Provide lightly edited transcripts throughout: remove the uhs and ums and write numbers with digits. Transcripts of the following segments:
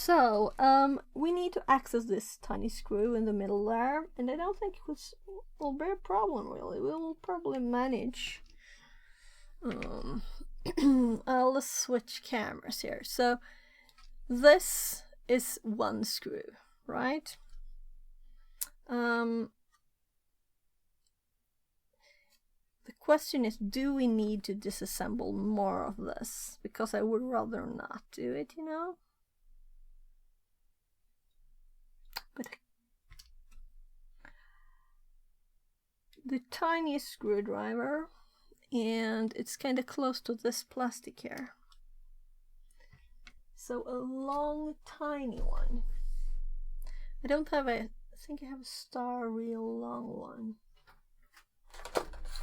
So, we need to access this tiny screw in the middle there, and I don't think it will be a problem really. We will probably manage. Let's switch cameras here. So, this is one screw, right? The question is, do we need to disassemble more of this? Because I would rather not do it, you know? But the tiniest screwdriver, and it's kind of close to this plastic here. So a long, tiny one. I don't have a, I think I have a star real long one.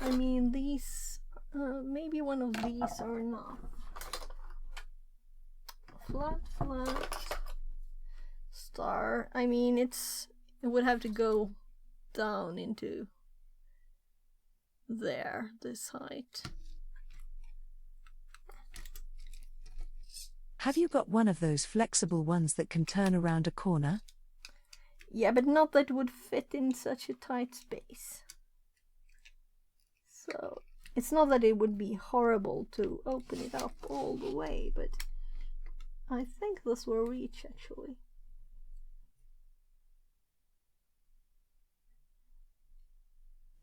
I mean, these, maybe one of these are not. Flat, star. I mean, it would have to go down into there, this height. Have you got one of those flexible ones that can turn around a corner? Yeah, but not that would fit in such a tight space. So, it's not that it would be horrible to open it up all the way, but I think this will reach actually.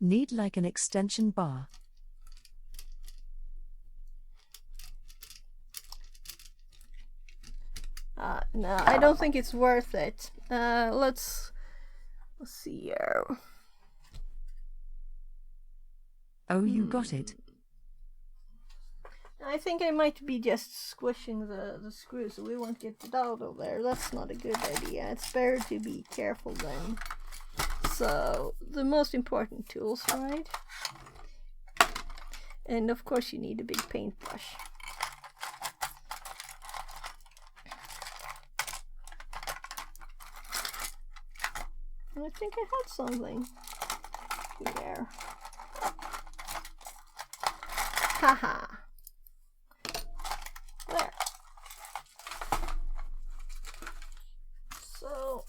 Need like an extension bar. No, I don't think it's worth it. Let's see here. Oh, you got it. I think I might be just squishing the screw so we won't get it out of there. That's not a good idea. It's better to be careful then. So, the most important tools, right? And of course you need a big paintbrush. I think I had something here. Haha. There. So,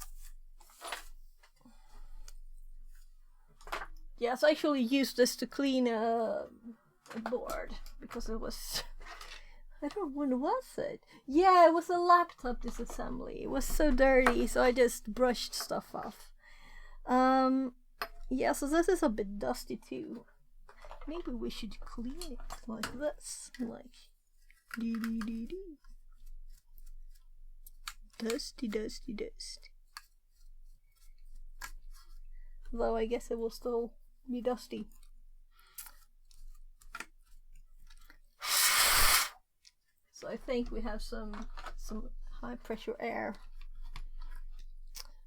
yes, I actually used this to clean a board because it was, I don't know, when was it? Yeah, it was a laptop disassembly. It was so dirty, so I just brushed stuff off. Yeah, so this is a bit dusty too. Maybe we should clean it like this, like dee. Dusty. Though I guess it will still be dusty. So I think we have some high pressure air.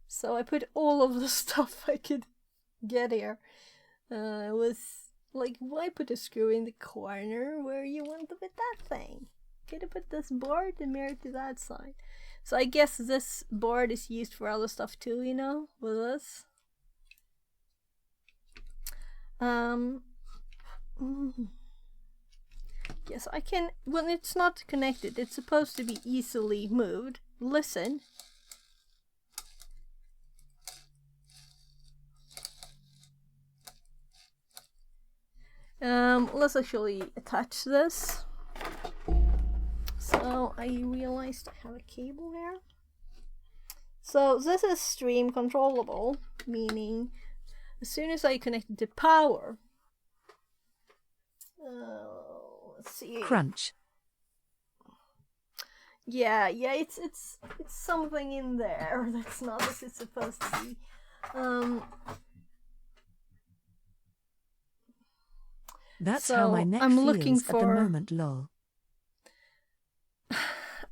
So I put all of the stuff I could get here. With like, why put a screw in the corner where you want to put that thing? Could have put this board and mirror to that side. So I guess this board is used for other stuff too, you know, with this. Yes, I can, when it's not connected, it's supposed to be easily moved. Listen. Let's actually attach this. So I realized I have a cable here. So this is stream controllable, meaning as soon as I connect it to power, let's see. Crunch. Yeah, it's something in there that's not as it's supposed to be. That's so how my neck I'm feels looking at the moment, lol.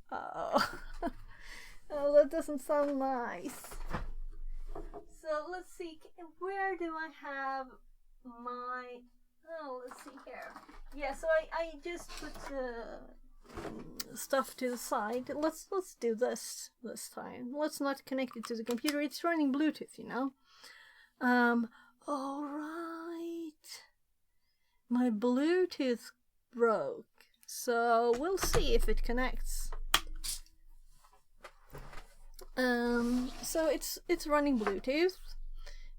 Oh, that doesn't sound nice. So let's see, where do I have my, let's see here. Yeah, so I just put stuff to the side. Let's do this time. Let's not connect it to the computer. It's running Bluetooth, you know. All right. My Bluetooth broke, so we'll see if it connects. So it's running Bluetooth.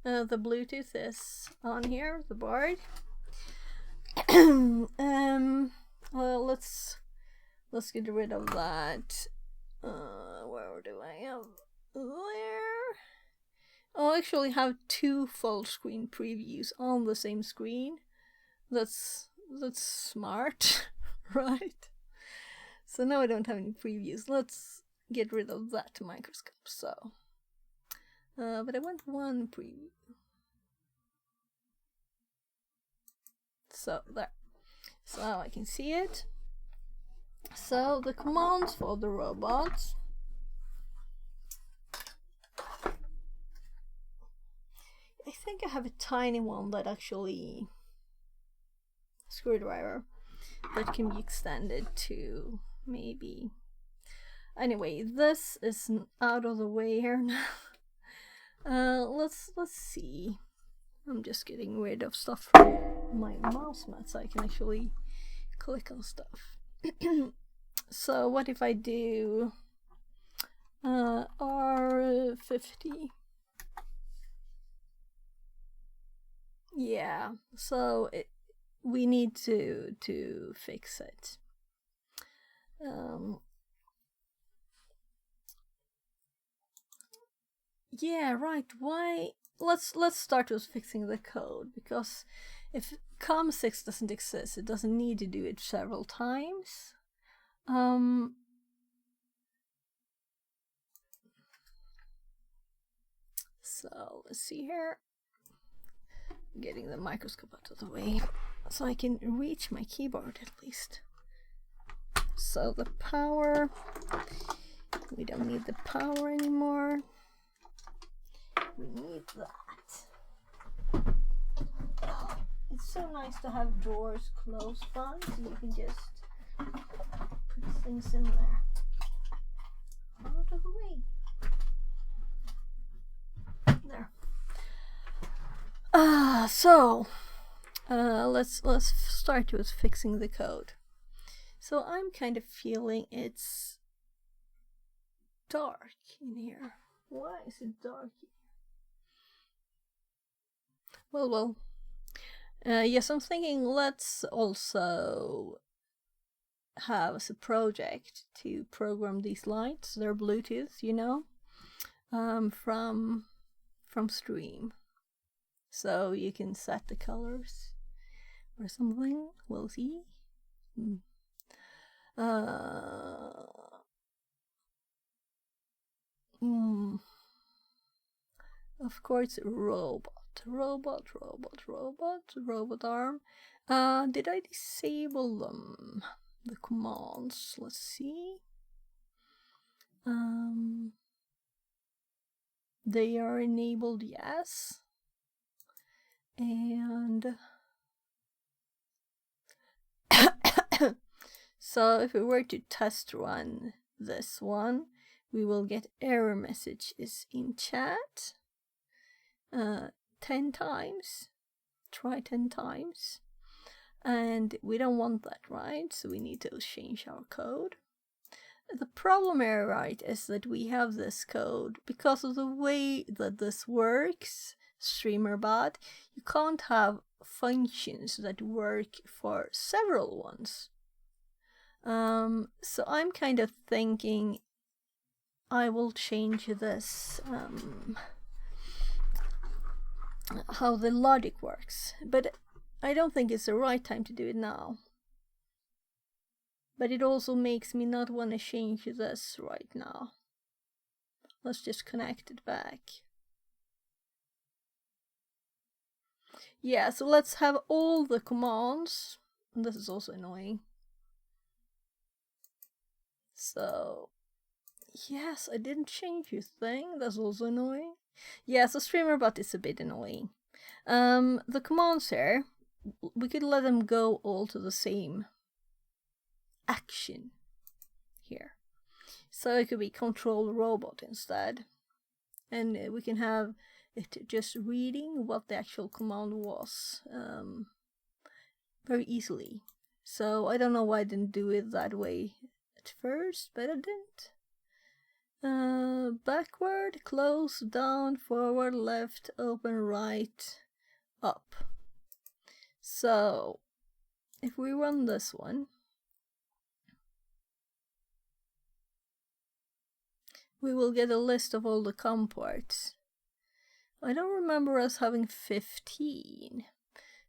The Bluetooth is on here, the board. Well, let's get rid of that. Where do I have there? I'll actually have two full screen previews on the same screen. That's smart, right? So now I don't have any previews. Let's get rid of that microscope. So, but I want one preview. So there. So now I can see it. So the commands for the robots. I think I have a tiny one that actually screwdriver that can be extended to maybe. Anyway, this is out of the way here now. Let's see. I'm just getting rid of stuff from my mouse mat so I can actually click on stuff. So what if I do R50? Yeah, so we need to fix it. Yeah, right. Why? Let's start with fixing the code, because if COM6 doesn't exist, it doesn't need to do it several times. So let's see here. Getting the microscope out of the way so I can reach my keyboard at least. So the power, we don't need the power anymore. We need that. Oh, it's so nice to have drawers close by so you can just put things in there. Out of the way. There. So let's start with fixing the code. So I'm kind of feeling it's dark in here. Why is it dark? Well. Yes, I'm thinking let's also have as a project to program these lights. They're Bluetooth, you know, from Stream. So you can set the colors or something. We'll see. Of course, robot arm. Did I disable them? The commands. Let's see. They are enabled, yes. And so if we were to test run this one, we will get error messages in chat 10 times. Try 10 times. And we don't want that, right? So we need to change our code. The problem here, right, is that we have this code because of the way that this works, StreamerBot, you can't have functions that work for several ones. So I'm kind of thinking I will change this, how the logic works, but I don't think it's the right time to do it now. But it also makes me not want to change this right now. Let's just connect it back. Yeah, so let's have all the commands. And this is also annoying. So, yes, I didn't change your thing. That's also annoying. Yeah, so StreamerBot is a bit annoying. The commands here, we could let them go all to the same action here. So it could be control robot instead. And we can have it just reading what the actual command was very easily. So I don't know why I didn't do it that way at first, but I didn't. backward, close, down, forward, left, open, right, up. So if we run this one, we will get a list of all the COM ports. I don't remember us having 15.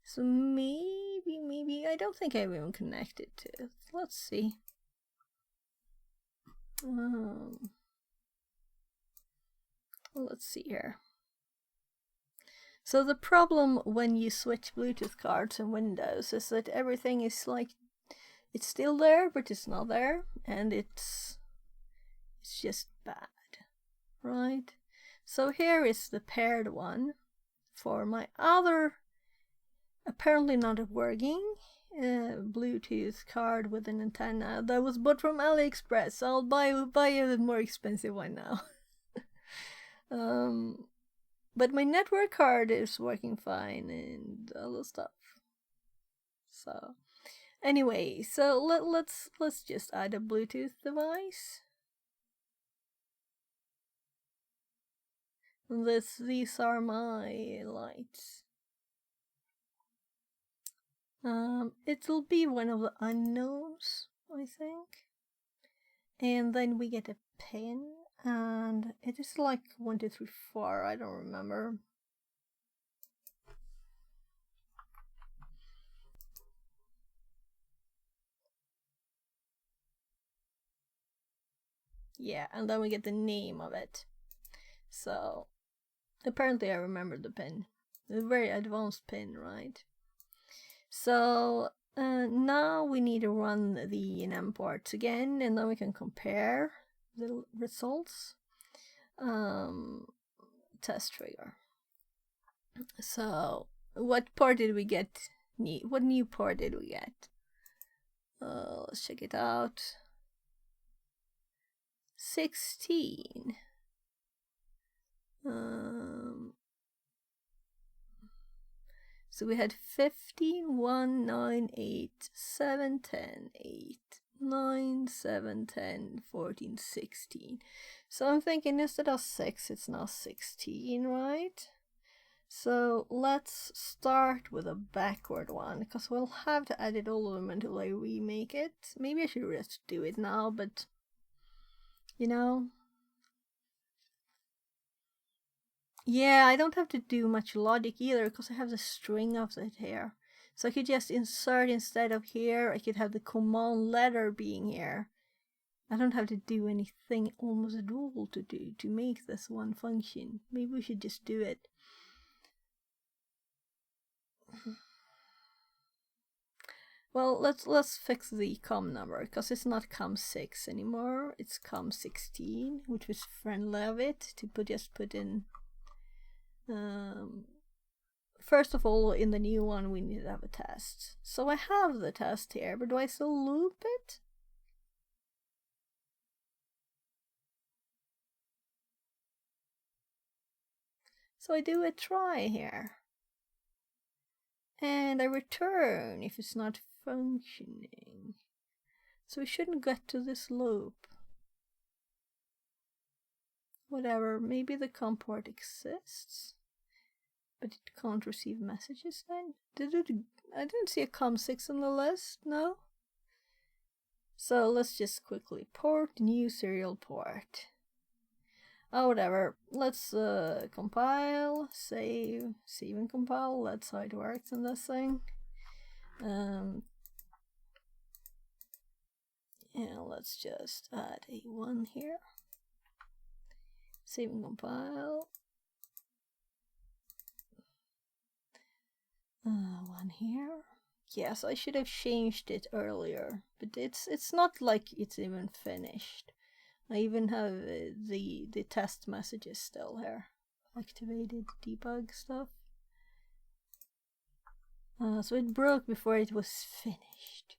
So maybe, I don't think I've even connected to it. Let's see. Let's see here. So the problem when you switch Bluetooth cards in Windows is that everything is like, it's still there, but it's not there, and it's just bad, right? So here is the paired one for my other, apparently not working, Bluetooth card with an antenna that was bought from AliExpress. I'll buy a more expensive one now. But my network card is working fine and all the stuff. So anyway, so let's just add a Bluetooth device. These are my lights. It'll be one of the unknowns, I think. And then we get a pin, and it is like 1, 2, 3, 4. I don't remember. Yeah, and then we get the name of it. So apparently I remember the pin. A very advanced pin, right? So now we need to run the NM ports again, and then we can compare the results. Test trigger. So what port did we get? What new port did we get? Let's check it out. 16. So we had 15, 1, 9, 8, 7, 10, 8, 9, 7, 10, 14, 16. So I'm thinking instead of 6, it's now 16, right? So let's start with a backward one, because we'll have to edit all of them until I remake it. Maybe I should just do it now, but you know. Yeah, I don't have to do much logic either, because I have the string of it here. So I could just insert instead of here, I could have the command letter being here. I don't have to do anything almost at all to make this one function. Maybe we should just do it. Well, let's fix the COM number, because it's not COM6 anymore. It's COM16, which was friendly of it to just put in. First of all, in the new one, we need to have a test. So I have the test here, but do I still loop it? So I do a try here. And I return if it's not functioning. So we shouldn't get to this loop. Whatever, maybe the COM port exists, but it can't receive messages then? I didn't see a COM6 on the list, no? So let's just quickly port new serial port. Oh, whatever. Let's compile, save and compile. That's how it works in this thing. Yeah, let's just add a 1 here. Save and compile. 1 here. Yes, I should have changed it earlier, but it's not like it's even finished. I even have the test messages still here. Activated debug stuff. So it broke before it was finished.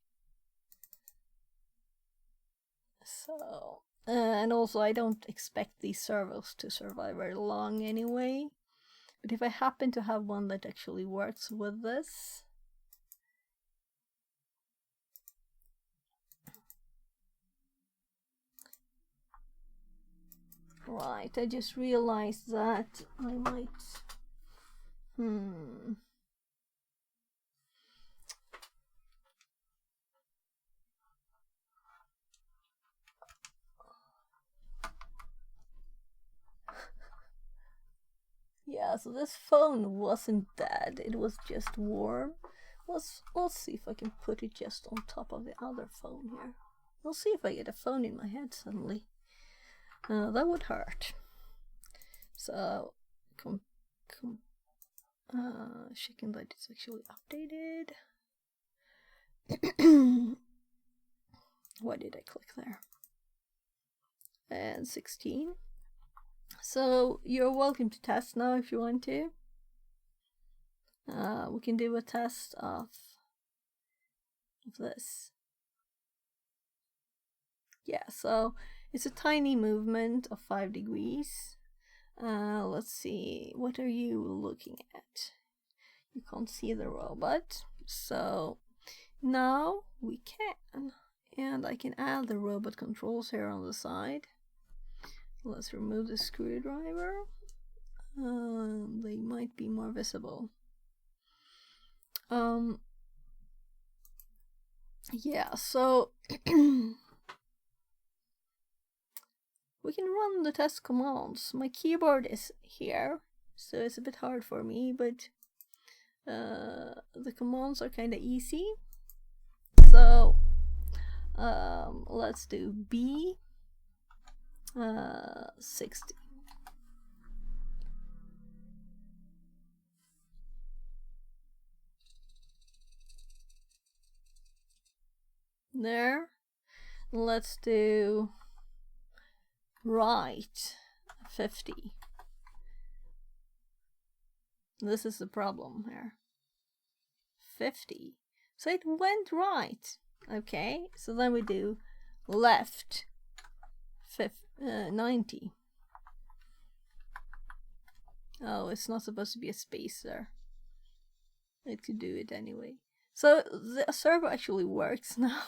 So, and also I don't expect these servos to survive very long anyway. But if I happen to have one that actually works with this, Right, I just realized that I might... Yeah, so this phone wasn't dead, it was just warm. Let's see if I can put it just on top of the other phone here. We'll see if I get a phone in my head suddenly. That would hurt. So, checking that it's actually updated. Why did I click there? And 16. So you're welcome to test now if you want to. We can do a test of this. Yeah, so it's a tiny movement of 5 degrees. Let's see, what are you looking at? You can't see the robot, so now we can. And I can add the robot controls here on the side. Let's remove the screwdriver. They might be more visible. Yeah, so we can run the test commands. My keyboard is here, so it's a bit hard for me, but the commands are kind of easy. So let's do B 60. There. Let's do right 50. This is the problem here. 50. So it went right. Okay, so then we do left 90. Oh, it's not supposed to be a space there. It could do it anyway. So the servo actually works now.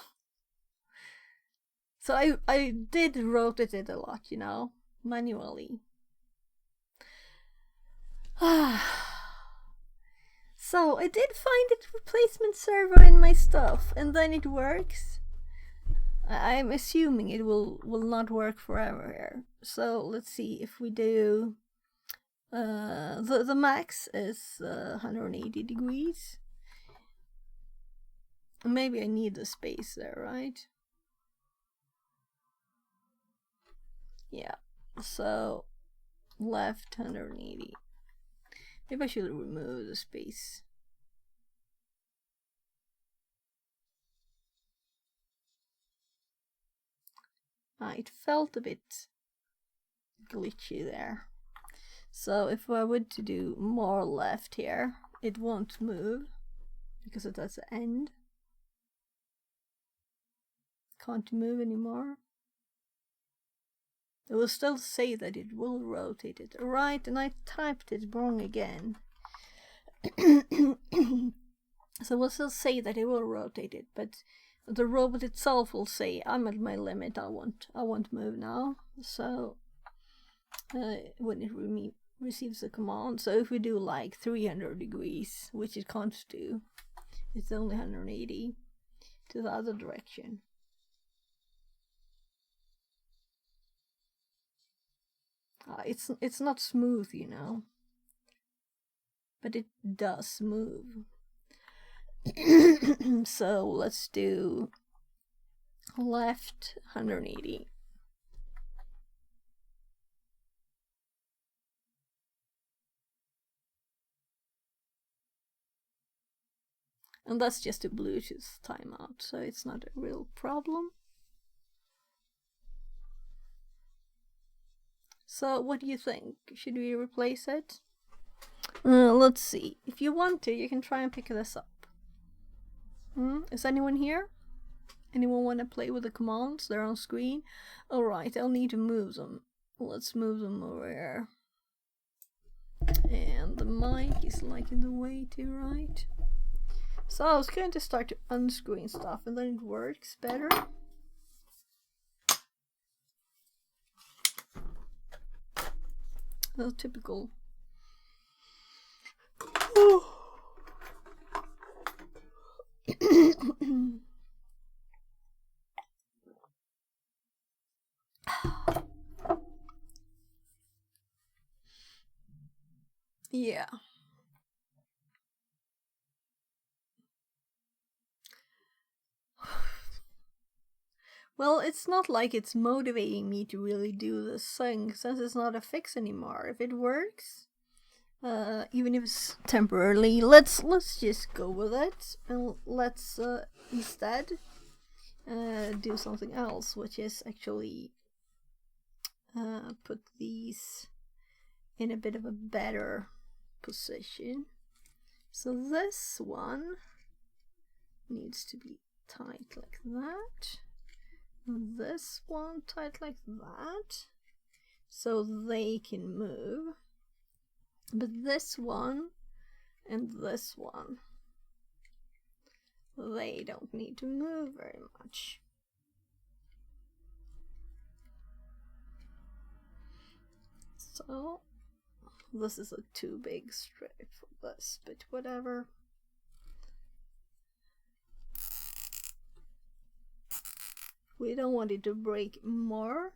So I did rotate it a lot, you know, manually. So I did find a replacement servo in my stuff, and then it works. I'm assuming it will not work forever here. So let's see if we do. The max is 180 degrees. Maybe I need the space there, right? Yeah. So left 180. Maybe I should remove the space. It felt a bit glitchy there. So if I were to do more left here, it won't move because it has an end. Can't move anymore. It will still say that it will rotate it. Right, and I typed it wrong again. So we'll still say that it will rotate it, but the robot itself will say, I'm at my limit, I won't move now. So when it receives the command, so if we do like 300 degrees, which it can't do, it's only 180 to the other direction. It's not smooth, you know, but it does move. So let's do left 180. And that's just a Bluetooth timeout, so it's not a real problem. So what do you think? Should we replace it? Let's see. If you want to, you can try and pick this up. Is anyone here? Anyone want to play with the commands? They're on screen. Alright, I'll need to move them. Let's move them over here. And the mic is like in the way too, right? So I was going to start to unscrewing stuff and then it works better. typical. Yeah. Well, it's not like it's motivating me to really do this thing, since it's not a fix anymore. If it works, even if it's temporarily, let's just go with it, and let's instead do something else, which is actually put these in a bit of a better position. So this one needs to be tight like that. This one tight like that, so they can move. But this one and this one, they don't need to move very much. So this is a too big strip for this, but whatever. We don't want it to break more.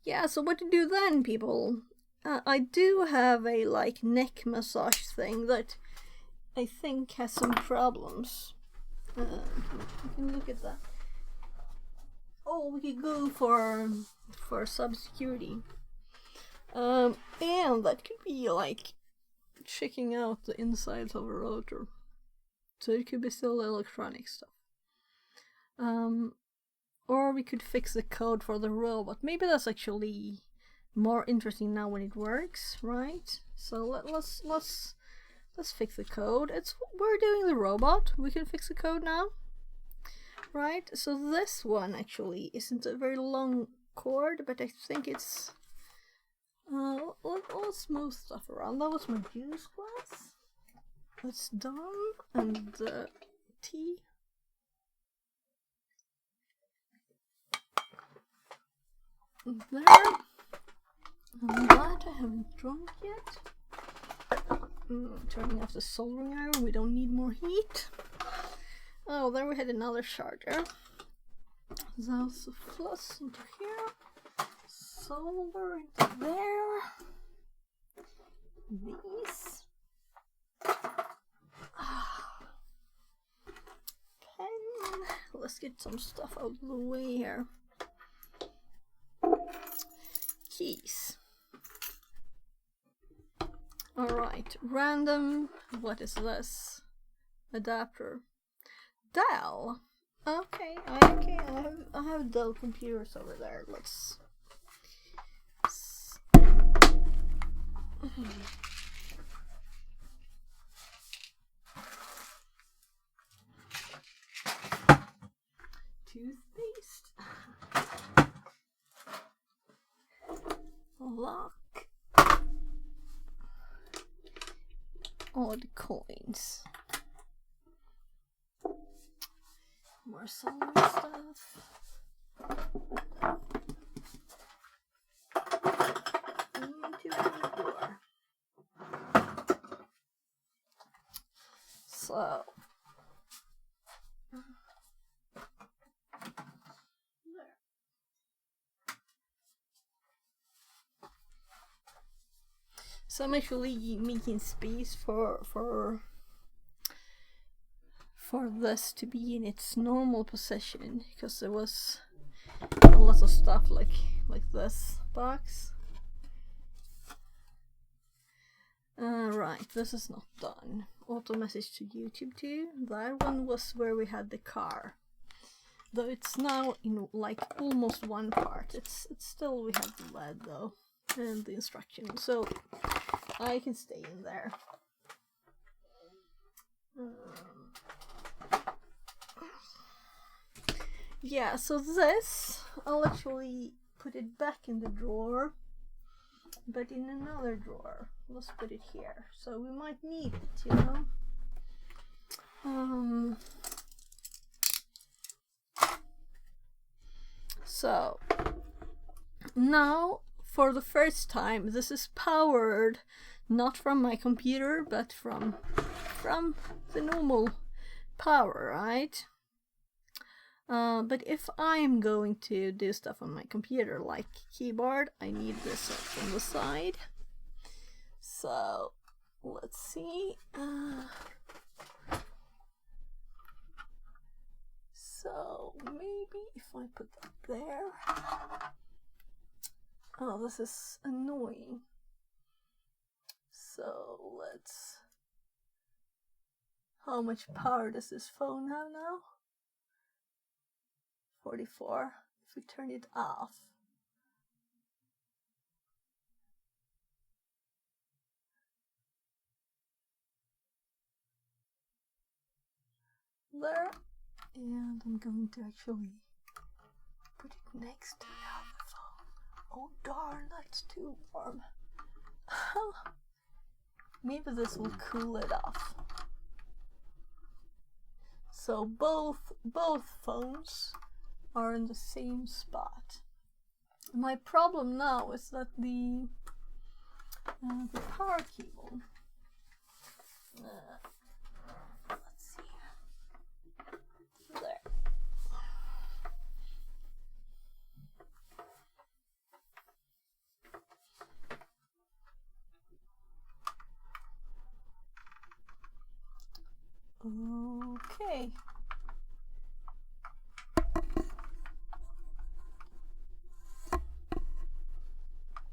Yeah, so what to do then, people? I do have a like neck massage thing that I think has some problems. You can look at that. Oh, we could go for sub-security. And that could be like checking out the insides of a rotor. So it could be still electronic stuff. Or we could fix the code for the robot. Maybe that's actually more interesting now when it works, right? So let's fix the code. We're doing the robot. We can fix the code now, right? So this one actually isn't a very long cord, but I think it's let's move stuff around. That was my juice glass. That's done, and tea. There. And that I haven't drunk yet. Turning off the soldering iron, we don't need more heat. Oh, there we had another charger. That's a plus into here. Solder into there. These. Pen. Let's get some stuff out of the way here. Keys. Alright, random. What is this? Adapter. Dell. Okay, I have Dell computers over there. Let's. Toothpaste. Lock. All the coins. More solar stuff. Into the door. So. There. So I'm actually making space for this to be in its normal position, because there was a lot of stuff like this box. Right, this is not done. Auto message to YouTube too. That one was where we had the car. Though it's now in like almost one part. It's still, we have the LED though, and the instruction. So I can stay in there. Yeah, so this, I'll actually put it back in the drawer, but in another drawer. Let's put it here. So we might need it, you know? So now, for the first time, this is powered not from my computer, but from the normal power, right? But if I'm going to do stuff on my computer, like keyboard, I need this up on the side. So let's see. So maybe if I put that there. Oh, this is annoying. So let's. How much power does this phone have now? 44. If we turn it off. There. And I'm going to actually put it next to the other phone. Oh darn, that's too warm. Maybe this will cool it off. So both phones are in the same spot. My problem now is that the power cable. Let's see. There. Okay.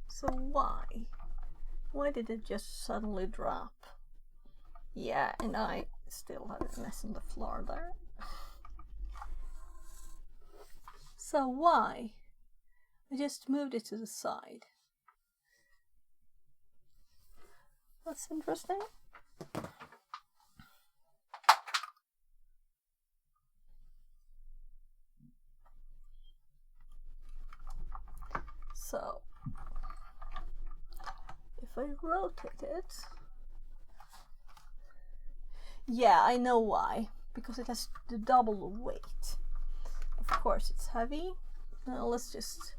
So why? Why did it just suddenly drop? Yeah, and I still have a mess on the floor there. So why? I just moved it to the side. That's interesting. So if I rotate it, yeah, I know why. Because it has the double weight. Of course, it's heavy. Now let's just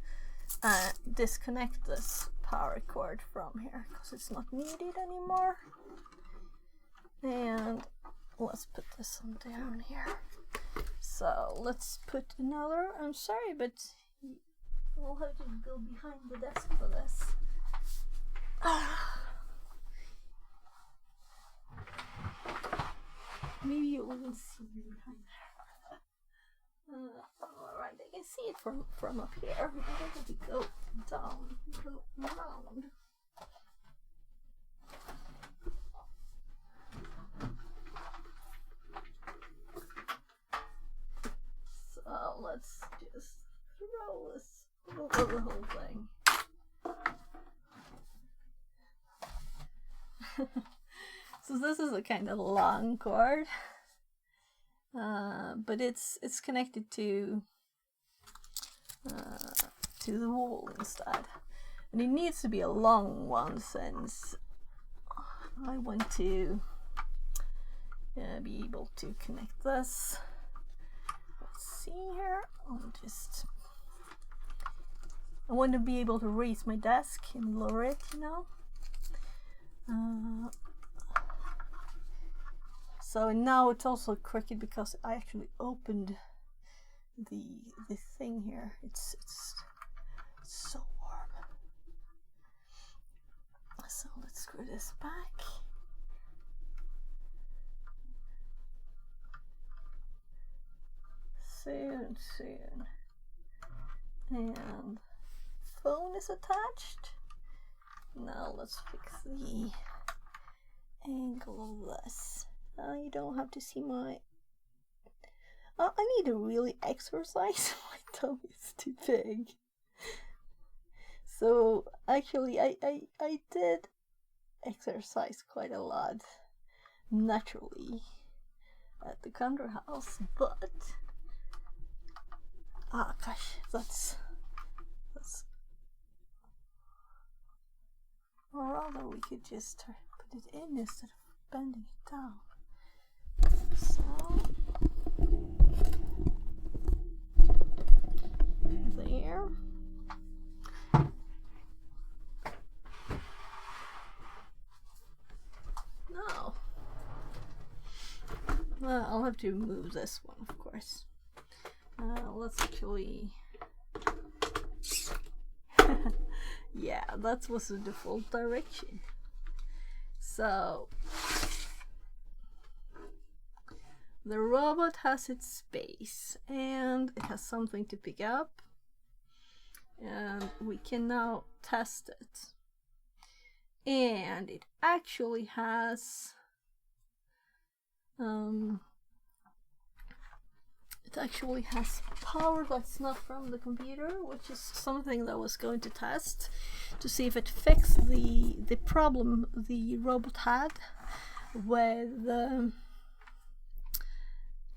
disconnect this power cord from here because it's not needed anymore. And let's put this one down here. So let's put another. I'm sorry, but we'll have to go behind the desk for this. Maybe you won't see me behind there. Alright, I can see it from up here. I have to go down, go around. So let's just throw this over the whole thing. So this is a kind of long cord, but it's connected to the wall instead, and it needs to be a long one since I want to be able to connect this. Let's see here. I want to be able to raise my desk and lower it, you know. So now it's also crooked because I actually opened the thing here. It's so warm. So let's screw this back. Soon. And phone is attached. Now let's fix the angle of this. You don't have to see my... I need to really exercise. My tummy is too big. So actually I did exercise quite a lot naturally at the country house, but gosh, that's or rather we could just put it in instead of bending it down. So there. have to remove this one, of course. Let's actually... yeah, that was the default direction. So the robot has its space and it has something to pick up, and we can now test it. And it actually has power that's not from the computer, which is something that I was going to test to see if it fixed the problem the robot had with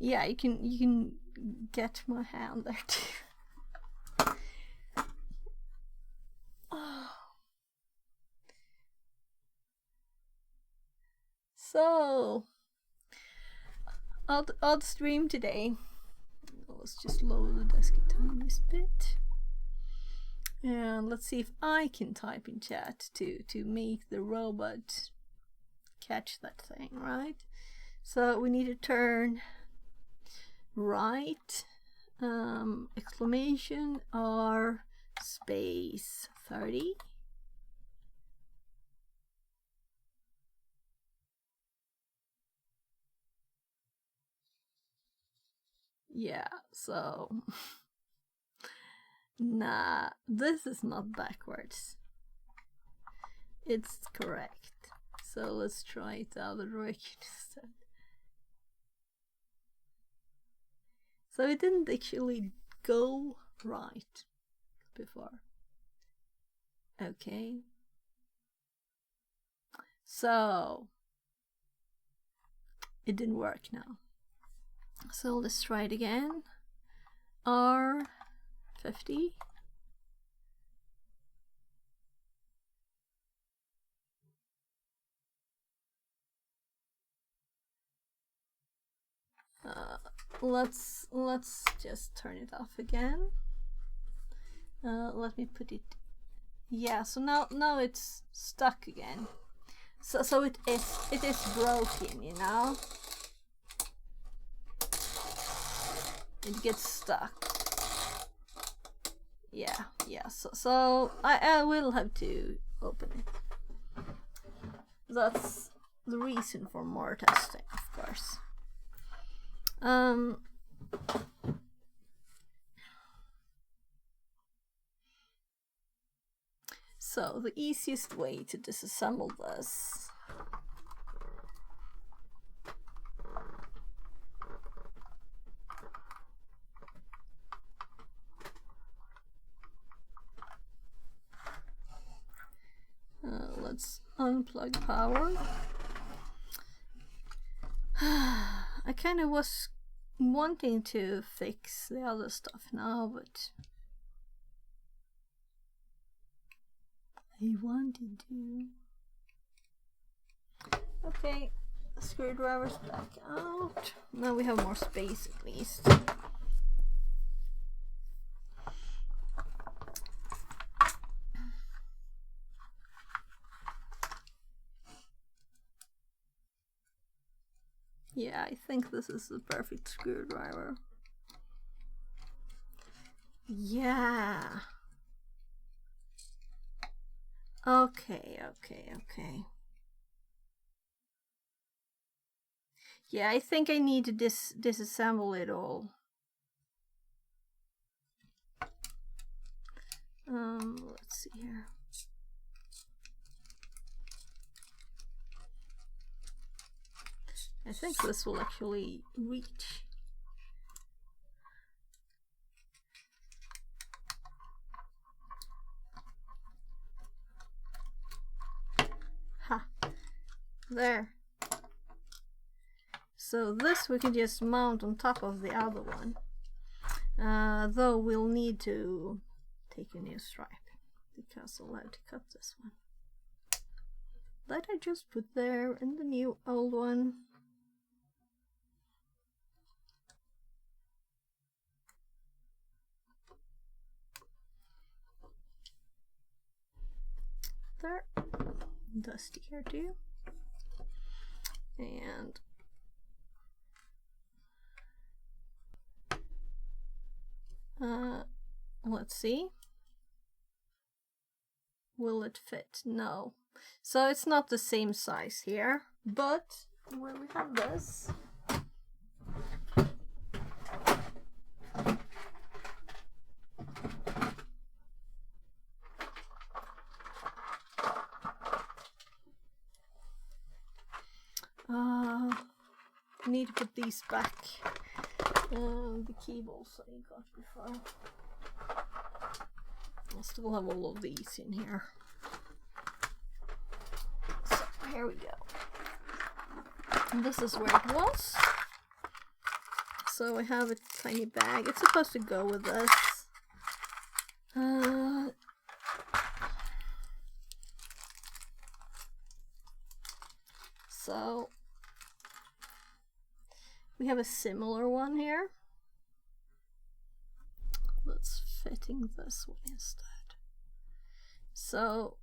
yeah, you can get my hand there too. Oh. So odd stream today. Let's just lower the desk a tiny bit. And let's see if I can type in chat to make the robot catch that thing, right? So we need to turn right, exclamation R space 30. Yeah, so nah, this is not backwards. It's correct. So let's try it the other direction instead. So it didn't actually go right before. Okay. So it didn't work now. So let's try it again. R50. Let's just turn it off again. Let me put it. Yeah. So now it's stuck again. So it is broken, you know. It gets stuck. Yeah. So I will have to open it. That's the reason for more testing, of course. So the easiest way to disassemble this let's unplug power. I kind of was wanting to fix the other stuff now, but I wanted to. Okay, screwdriver's back out. Now we have more space at least. Yeah, I think this is the perfect screwdriver. Yeah. Okay. Yeah, I think I need to disassemble it all. Let's see here. I think this will actually reach. Ha! There. So this we can just mount on top of the other one. Though we'll need to take a new stripe because I'll have to cut this one. That I just put there in the new old one. There. Dusty here too. And Let's see. Will it fit? No. So it's not the same size here, but when we have this, I need to put these back. The cables I got before. I still have all of these in here. So here we go. And this is where it was. So I have a tiny bag. It's supposed to go with this. So we have a similar one here. Let's fitting this one instead. So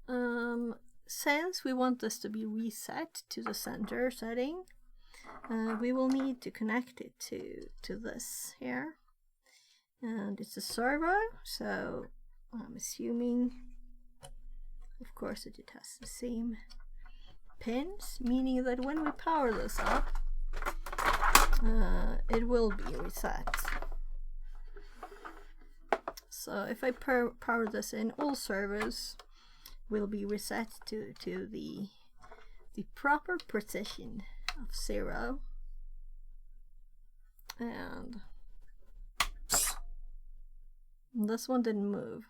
since we want this to be reset to the center setting, we will need to connect it to this here. And it's a servo, so I'm assuming, of course, that it has the same pins, meaning that when we power this up, it will be reset. So if I power this in, all servos will be reset to the proper precision of 0. And this one didn't move.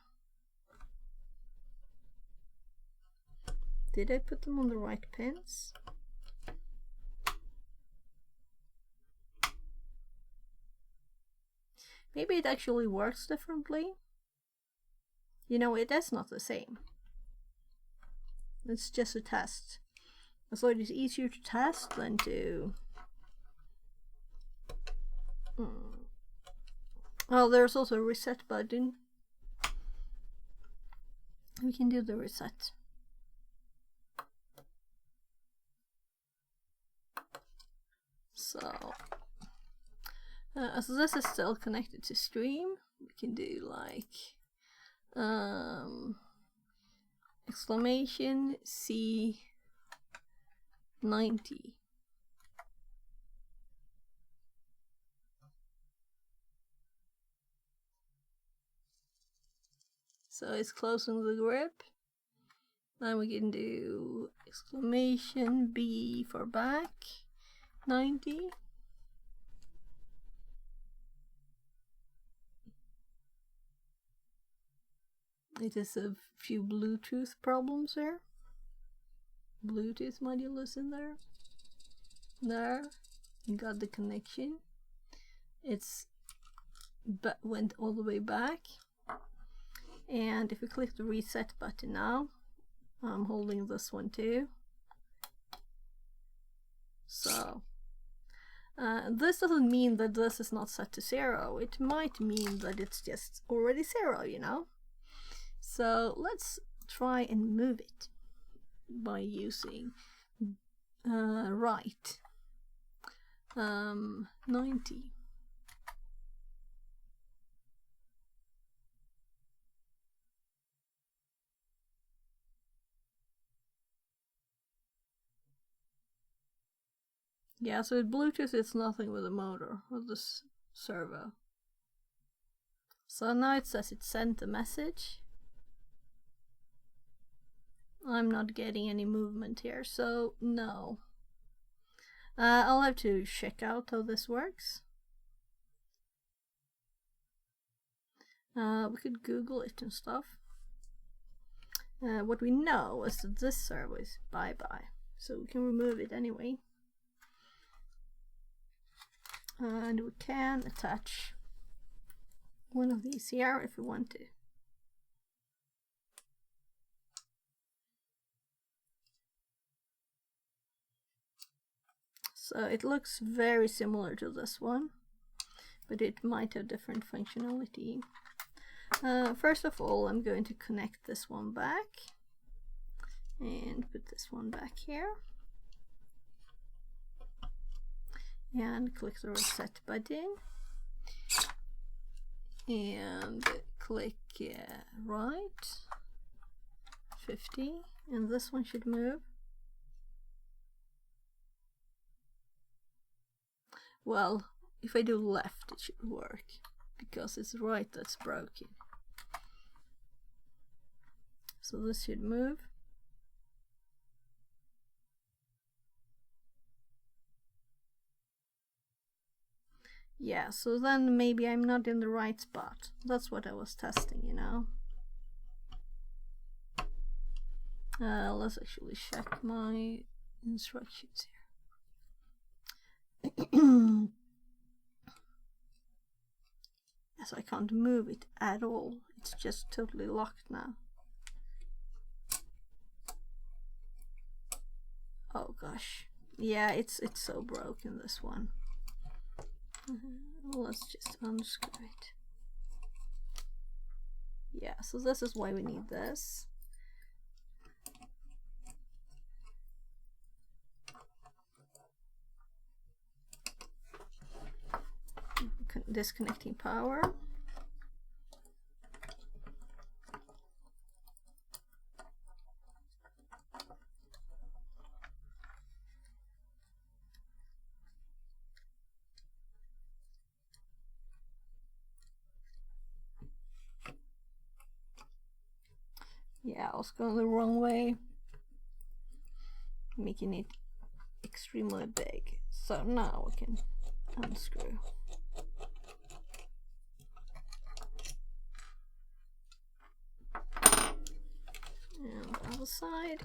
Did I put them on the right pins? Maybe it actually works differently. You know, it is not the same. It's just a test. So it is easier to test than to... Oh, there's also a reset button. We can do the reset. So this is still connected to stream. We can do like exclamation C90. So it's closing the grip. Then we can do exclamation B for back 90. It is a few Bluetooth problems here. Bluetooth module is in there. There, you got the connection. It's went all the way back. And if we click the reset button now, I'm holding this one too. So this doesn't mean that this is not set to 0. It might mean that it's just already 0, you know. So let's try and move it by using right 90. Yeah, so with Bluetooth it's nothing with the motor, with this servo. So now it says it sent a message. I'm not getting any movement here, so no. I'll have to check out how this works. We could Google it and stuff. What we know is that this servo is bye-bye, so we can remove it anyway. And we can attach one of these here if we want to. So it looks very similar to this one, but it might have different functionality. First of all, I'm going to connect this one back and put this one back here. And click the reset button. and click right 50, and this one should move. Well, if I do left, it should work because it's right that's broken. So this should move. Yeah, so then maybe I'm not in the right spot. That's what I was testing, you know. Let's actually check my instructions here. Yes, I can't move it at all. It's just totally locked now. Oh gosh. Yeah, it's so broken, this one. Let's just unscrew it. Yeah, so this is why we need this. Disconnecting power. Yeah, I was going the wrong way, making it extremely big. So now we can unscrew. And other side.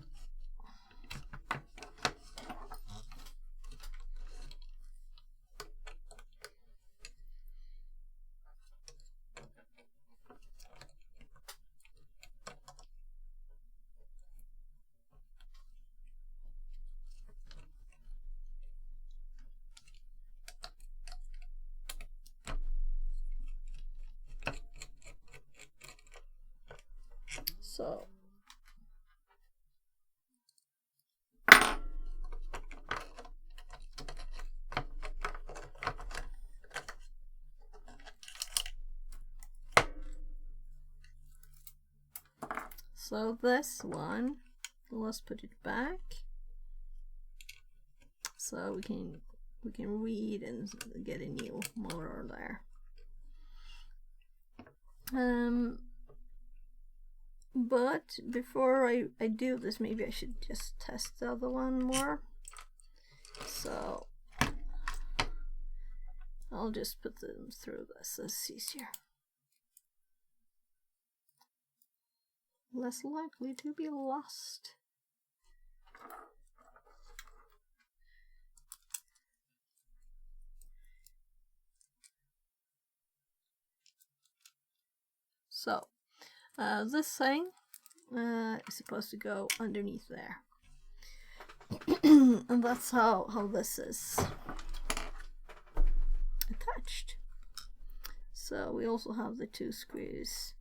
So this one, let's put it back so we can read and get a new motor there. But before I do this, maybe I should just test the other one more. So I'll just put them through this. It's easier. Less likely to be lost. So this thing is supposed to go underneath there. And that's how this is attached. So we also have the two screws.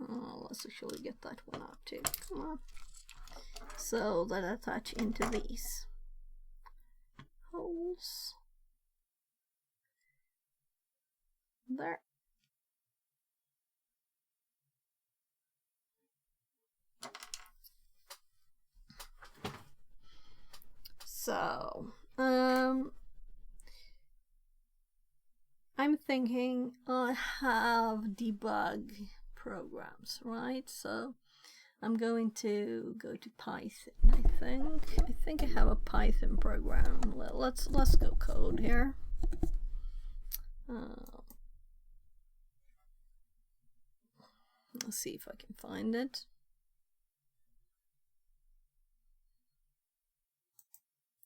Let's actually get that one out too. Come on. So that attach into these holes. There. So I'm thinking I have debug programs, right? So I'm going to go to Python. I think I have a Python program. Let's go code here. Let's see if I can find it.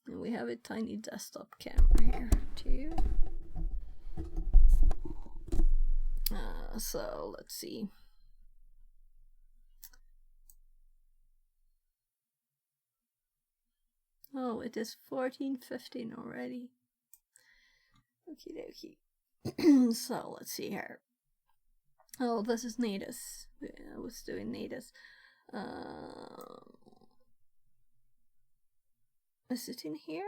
And we have a tiny desktop camera here too. So let's see. Oh, it is 14:15 already. Okie dokie. So let's see here. Oh, this is Natus. I was doing Natus. Is it in here?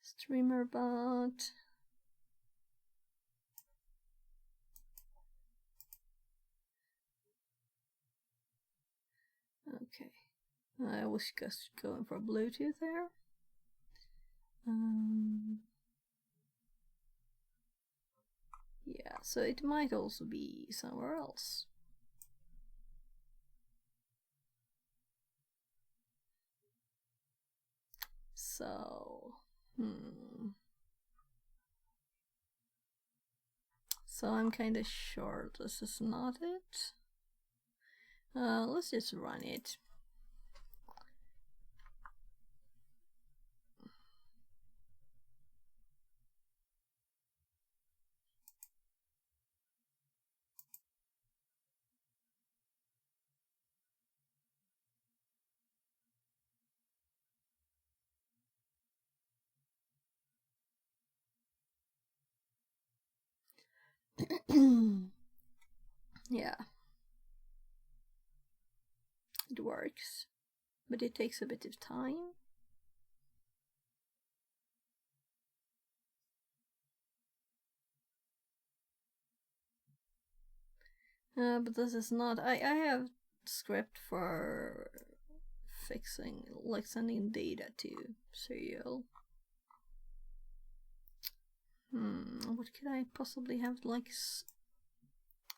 Streamer bot. Okay. I was just going for Bluetooth there. Yeah, so it might also be somewhere else. So, So I'm kind of sure this is not it. Let's just run it. Yeah, it works, but it takes a bit of time. But this is not. I have script for fixing, like sending data to serial. What could I possibly have, like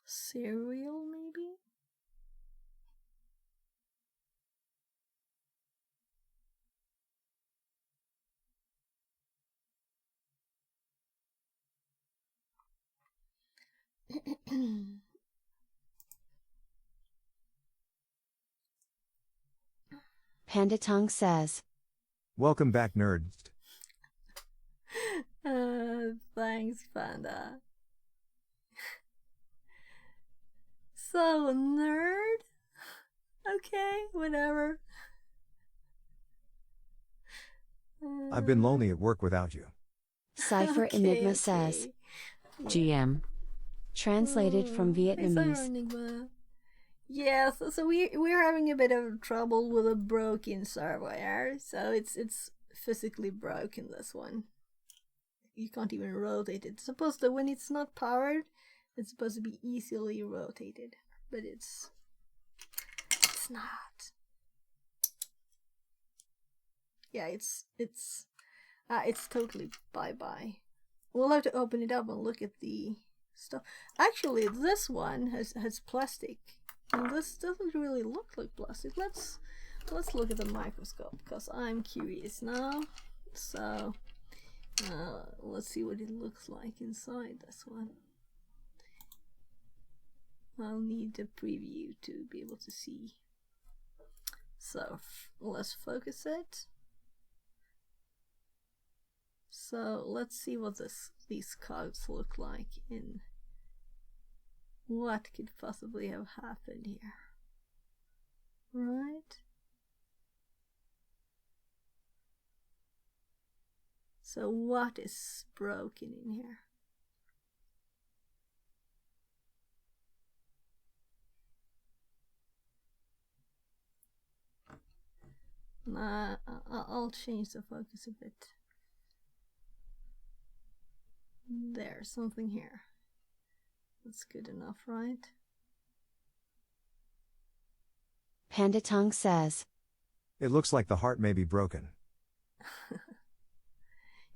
serial maybe? Panda Tongue says, Welcome back, nerd. Thanks, Panda. So, nerd? Okay, whatever. I've been lonely at work without you. Cypher Enigma says, GM. Translated from Vietnamese. Enigma. Yeah, so we're having a bit of trouble with a broken servo here. So it's physically broken, this one. You can't even rotate it. It's supposed to, when it's not powered, it's supposed to be easily rotated, but it's not. Yeah, it's totally bye-bye. We'll have to open it up and look at the stuff. Actually, this one has plastic, and this doesn't really look like plastic. Let's look at the microscope, because I'm curious now. So let's see what it looks like inside this one. I'll need a preview to be able to see. So let's focus it. So let's see what these cogs look like in what could possibly have happened here. Right? So what is broken in here? I'll change the focus a bit. There's something here. That's good enough, right? Panda Tongue says, It looks like the heart may be broken.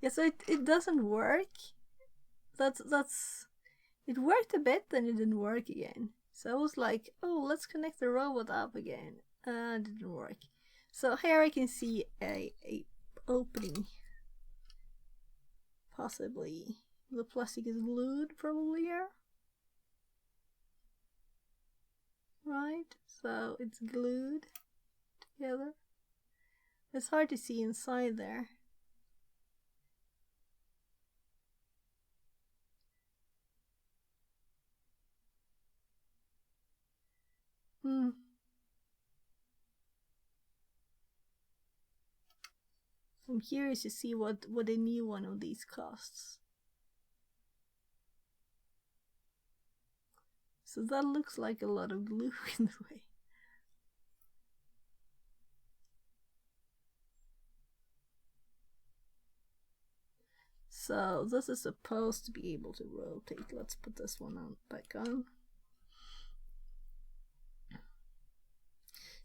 Yeah, so it doesn't work. It worked a bit, then it didn't work again. So I was like, oh, let's connect the robot up again. It didn't work. So here I can see a opening. Possibly the plastic is glued probably here. Right? So it's glued together. It's hard to see inside there. I'm curious to see what a new one of these costs. So that looks like a lot of glue in the way. So this is supposed to be able to rotate. Let's put this one on back on.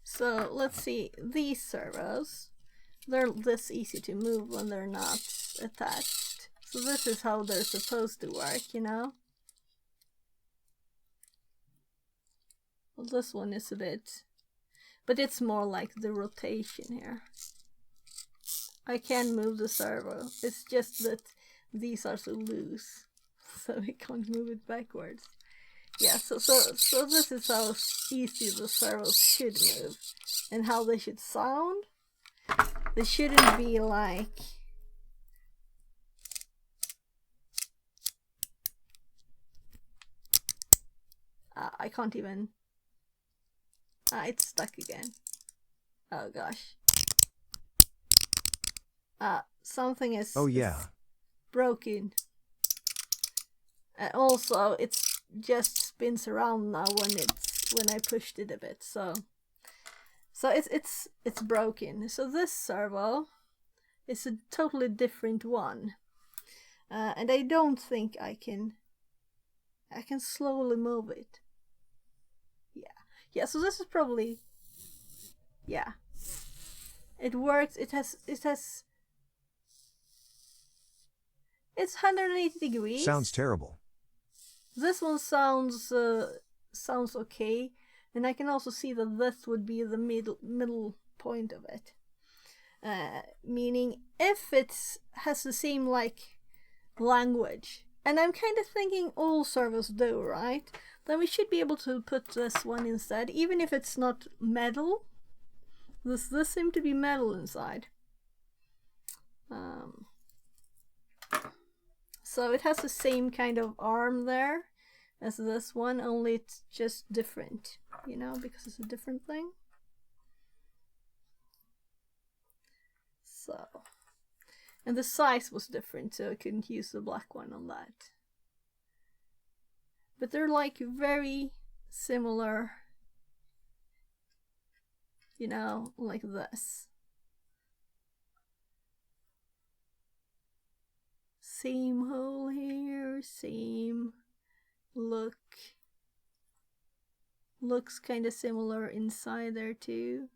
So let's see, these servos, they're this easy to move when they're not attached. So this is how they're supposed to work, you know? Well, this one is a bit, but it's more like the rotation here. I can move the servo, it's just that these are so loose, so I can't move it backwards. Yeah, so this is how easy the servos should move, and how they should sound. They shouldn't be like I can't even. It's stuck again. Oh gosh. Something is. Oh yeah. Is broken. And also, it's just spins around now when I pushed it a bit. So it's broken. So this servo is a totally different one, and I don't think I can slowly move it. Yeah. So this is probably, yeah. It works. It has. It's 180 degrees. Sounds terrible. This one sounds okay, and I can also see that this would be the middle point of it. Meaning, if it has the same like language, and I'm kind of thinking all servos do, right? Then we should be able to put this one instead, even if it's not metal. This seemed to be metal inside. So it has the same kind of arm there as this one, only it's just different, you know, because it's a different thing. So, and the size was different, so I couldn't use the black one on that. But they're like very similar, you know, like this. Same hole here, same look. Looks kind of similar inside there too.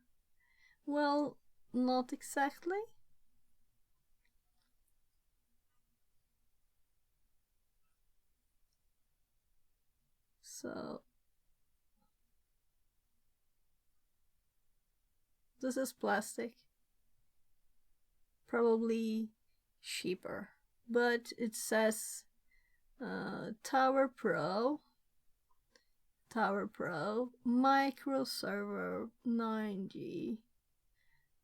Well, not exactly. So this is plastic. Probably cheaper. But it says Tower Pro, micro servo 9G,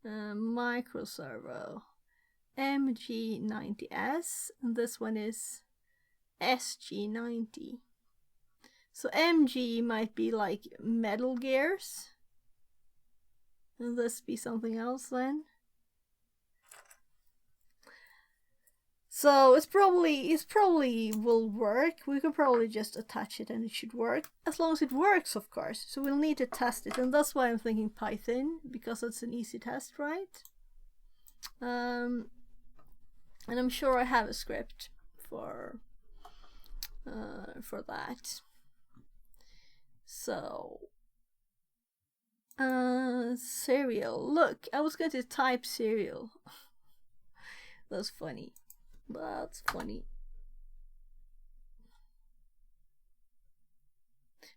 micro servo MG90S, and this one is SG90. So MG might be like metal gears. Will this be something else then? So it's probably will work. We could probably just attach it and it should work. As long as it works, of course. So we'll need to test it, and that's why I'm thinking Python, because it's an easy test, right? And I'm sure I have a script for that. So cereal. Look, I was going to type cereal. That's funny. That's funny.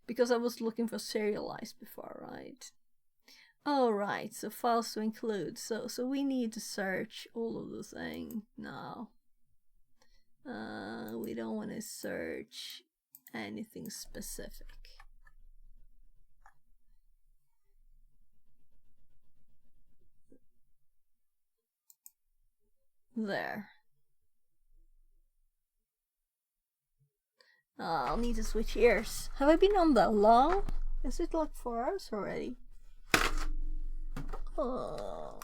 Because I was looking for serialized before, right? Oh, right, so files to include. So we need to search all of the thing now. We don't want to search anything specific. There. I'll need to switch ears. Have I been on that long? Is it like 4 hours already? Oh,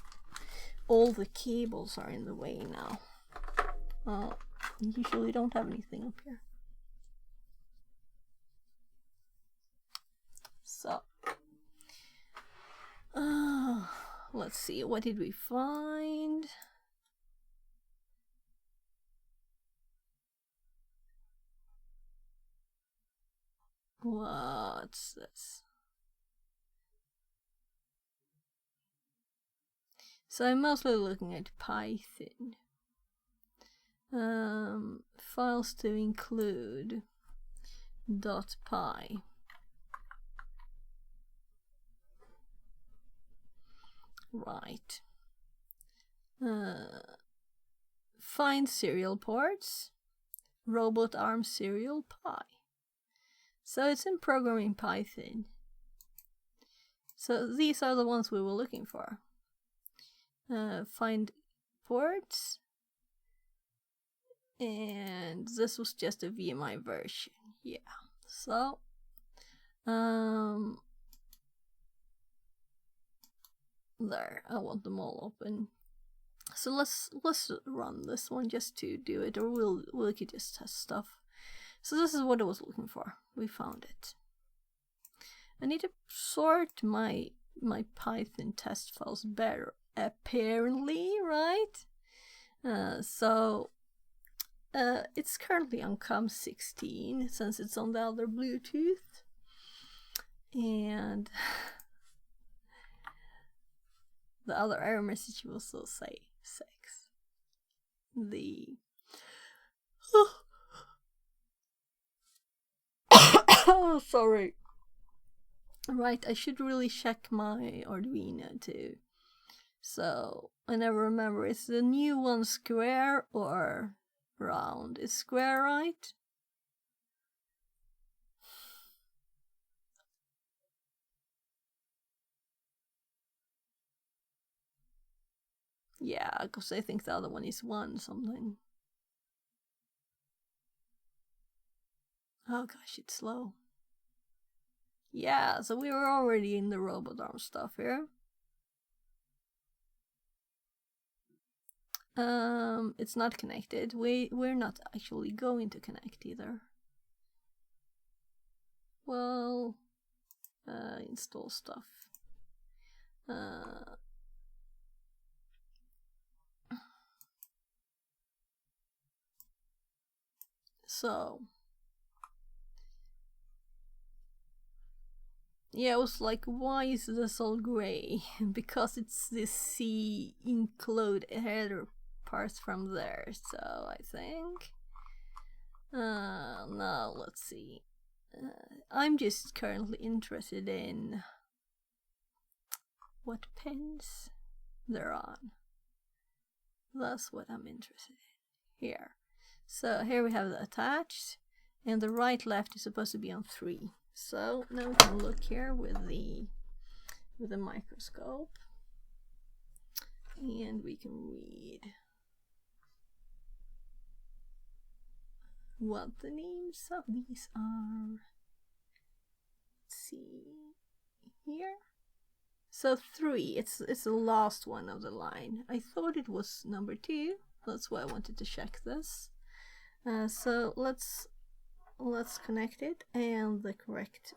all the cables are in the way now. Usually don't have anything up here. So, let's see, what did we find? What's this? So I'm mostly looking at Python. Files to include .py. Right. Find serial ports. Robot arm serial pi. So it's in programming Python. So these are the ones we were looking for. Find ports. And this was just a VMI version. Yeah. So there, I want them all open. So let's run this one just to do it, or we could just test stuff. So this is what I was looking for. We found it. I need to sort my Python test files better, apparently, right? So it's currently on COM16 since it's on the other Bluetooth, and the other error message will also say 6. Oh, sorry. Right, I should really check my Arduino too. So I never remember, is the new one square or round? Is square right? Yeah, because I think the other one is 1 something. Oh gosh, it's slow. Yeah, so we were already in the robot arm stuff here. It's not connected. We're not actually going to connect either. Well, install stuff. So yeah, I was like, why is this all gray? Because it's this C include header parts from there. So I think now let's see. I'm just currently interested in what pins they're on. That's what I'm interested in here. So here we have the attached, and the right left is supposed to be on 3. So now we can look here with the microscope, and we can read what the names of these are. Let's see here. So 3, it's the last one of the line. I thought it was number 2. That's why I wanted to check this. So let's connect it and the correct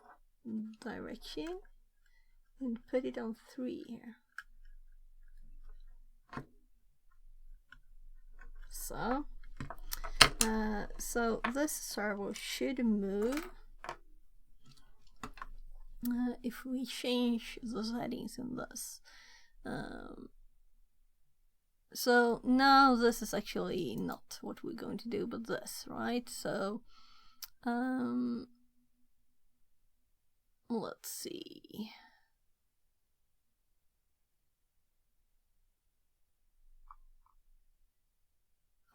direction and put it on 3 here. So this servo should move if we change the settings in this. So now this is actually not what we're going to do, but this, right? So let's see.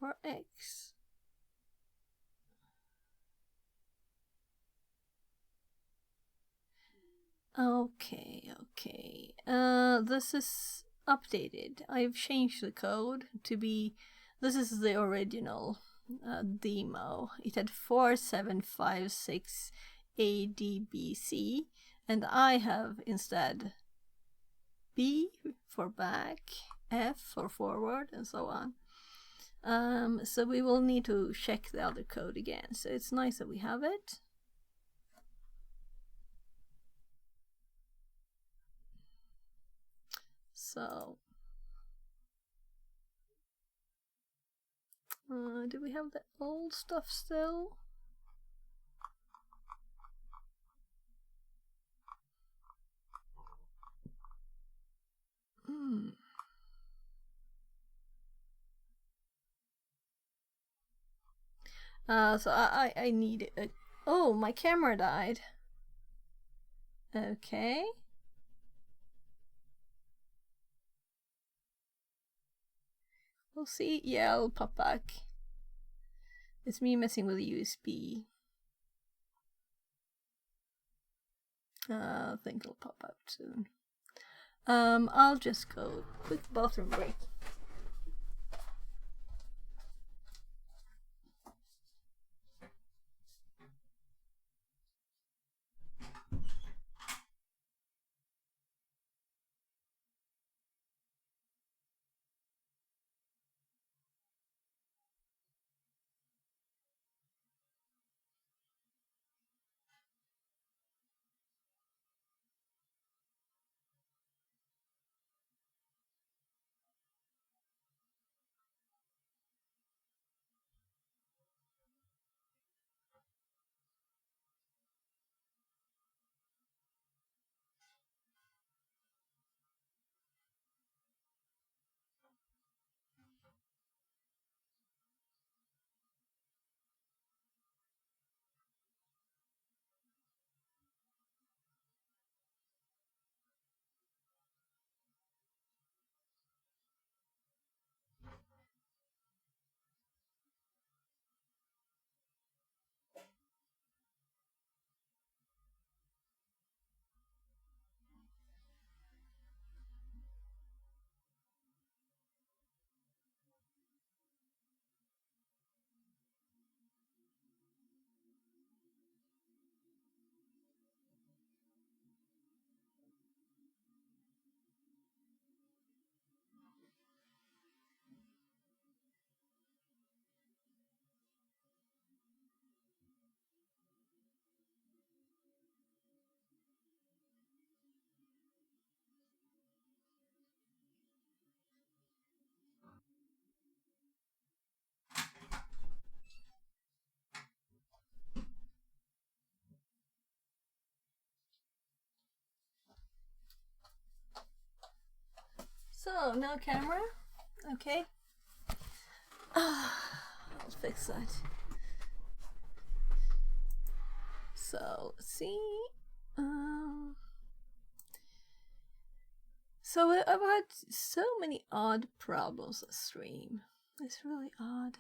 For X. Okay. This is updated. I've changed the code to be, this is the original demo. It had 4756 ADBC, and I have instead B for back, F for forward, and so on. So we will need to check the other code again. So it's nice that we have it. So do we have the old stuff still? So I need a... Oh, my camera died. Okay. We'll see. Yeah, I'll pop back. It's me messing with the USB. I think it'll pop up soon. I'll just go quick bathroom break. So, no camera. Okay. I'll fix that. So, let's see. So I've had so many odd problems on stream. It's really odd.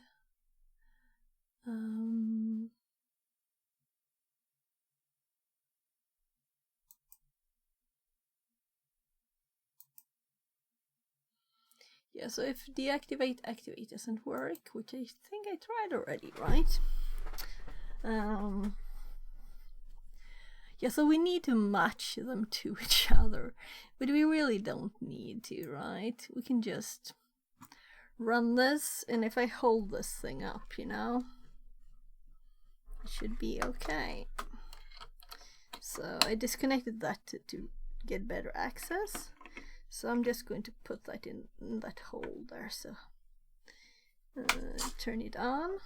Yeah, so if deactivate activate doesn't work, which I think I tried already, right? Yeah, so we need to match them to each other, but we really don't need to, right? We can just run this, and if I hold this thing up, you know, it should be okay. So I disconnected that to get better access. So I'm just going to put that in that hole there. So turn it on.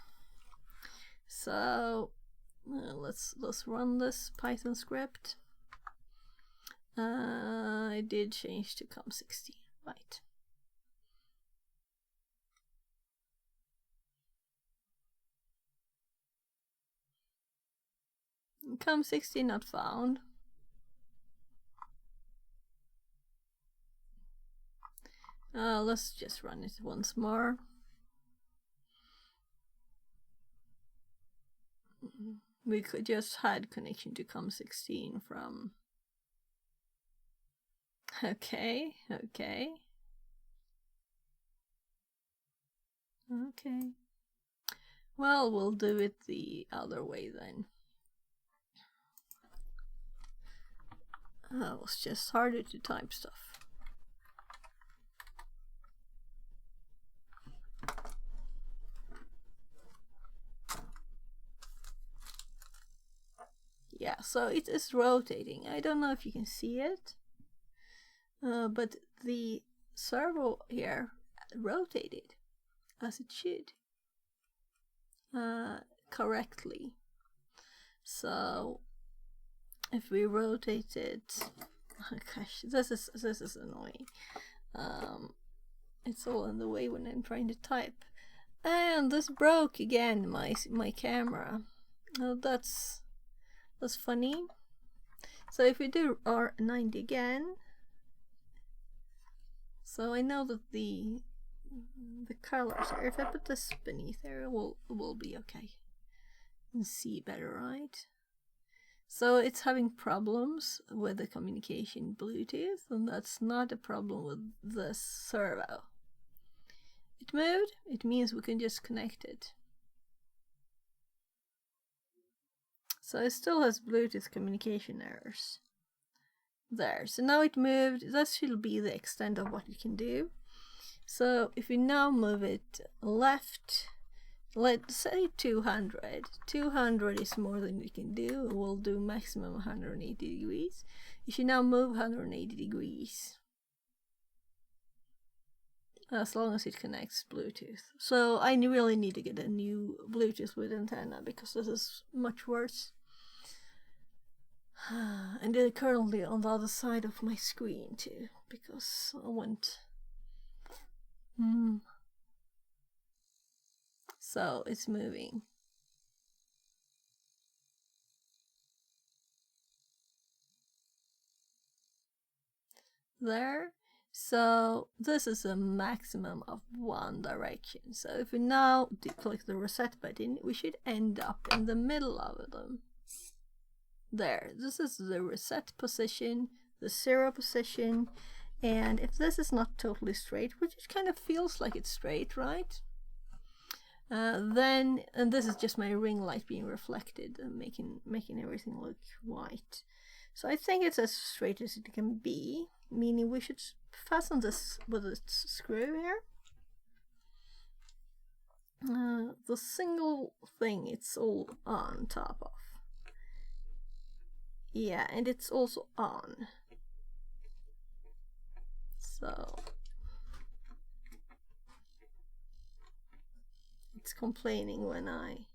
So let's run this Python script. I did change to COM16, right? COM16 not found. Let's just run it once more. We could just had connection to COM16 from... Okay. Well, we'll do it the other way then. Oh, it's just harder to type stuff. Yeah, so it is rotating. I don't know if you can see it, but the servo here rotated as it should correctly. So if we rotate it, oh gosh, this is annoying. It's all in the way when I'm trying to type. And this broke again, my camera. That's funny. So if we do R90 again, so I know that the colors are, if I put this beneath there, it will be okay. You can see better, right? So it's having problems with the communication Bluetooth, and that's not a problem with this servo. It moved, it means we can just connect it. So it still has Bluetooth communication errors. There, so now it moved. That should be the extent of what it can do. So if we now move it left, let's say 200. 200 is more than we can do. We'll do maximum 180 degrees. You should now move 180 degrees. As long as it connects Bluetooth. So I really need to get a new Bluetooth with antenna because this is much worse. And they're currently on the other side of my screen too, because I went. So it's moving. There. So this is a maximum of one direction. So if we now click the reset button, we should end up in the middle of them. There, this is the reset position, the 0 position, and if this is not totally straight, which it kind of feels like it's straight, right? Then, and this is just my ring light being reflected and making everything look white. So I think it's as straight as it can be, meaning we should fasten this with a screw here. The single thing it's all on top of. Yeah, and it's also on. So it's complaining when I,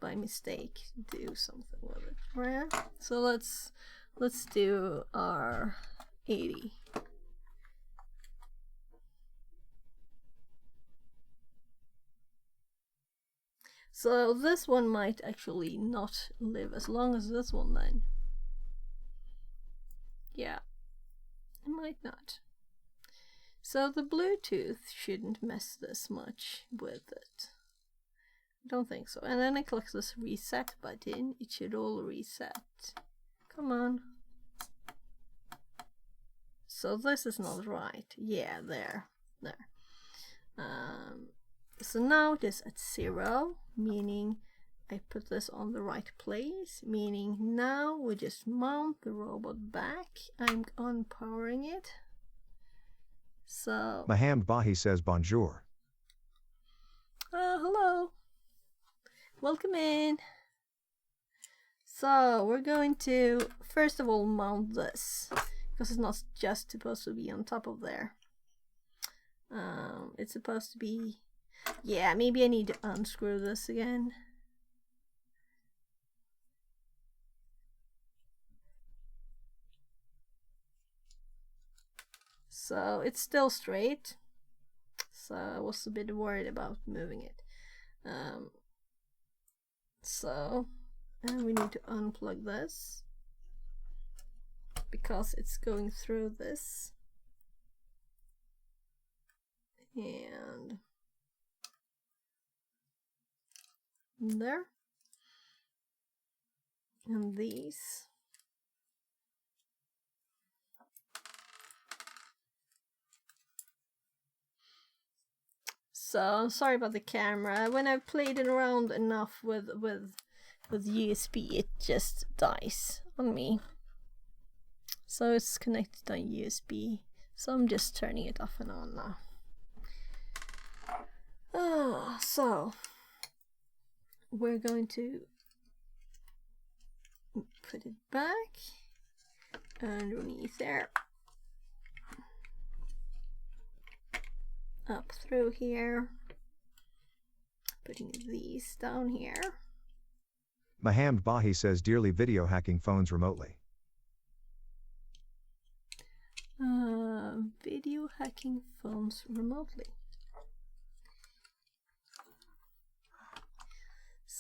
by mistake, do something with it. Right? So let's do our 80. So this one might actually not live as long as this one then. Yeah, it might not. So the Bluetooth shouldn't mess this much with it. I don't think so. And then I click this reset button, it should all reset. Come on. So this is not right. Yeah, there. So now it is at 0, meaning I put this on the right place, meaning now we just mount the robot back. I'm unpowering it. So Mahamd Bahi says bonjour. hello. Welcome in. So we're going to first of all mount this, because it's not just supposed to be on top of there. It's supposed to be, yeah, maybe I need to unscrew this again. So it's still straight, so I was a bit worried about moving it. And we need to unplug this because it's going through this. And there. And these. So I'm sorry about the camera. When I've played it around enough with USB, it just dies on me. So it's connected on USB. So I'm just turning it off and on now. So we're going to put it back underneath there. Up through here. Putting these down here. Mahamd Bahi says dearly video hacking phones remotely. Video hacking phones remotely.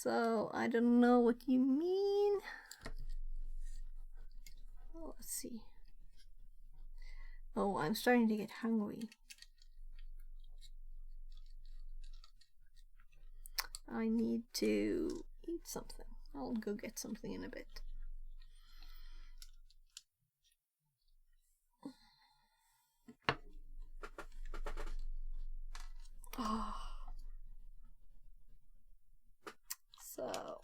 So I don't know what you mean. Oh, let's see. Oh, I'm starting to get hungry. I need to eat something. I'll go get something in a bit. Oh. So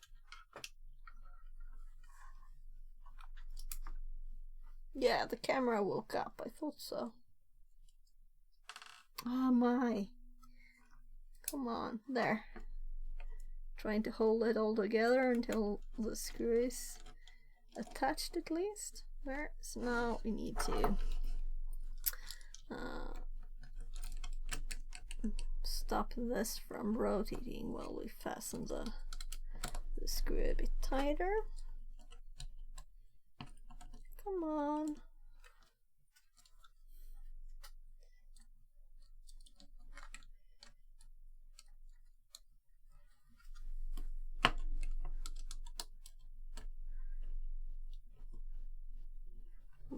yeah, the camera woke up. I thought so. Oh my. Come on, there. Trying to hold it all together until the screw is attached at least. There. So now we need to stop this from rotating while we fasten the screw a bit tighter. Come on.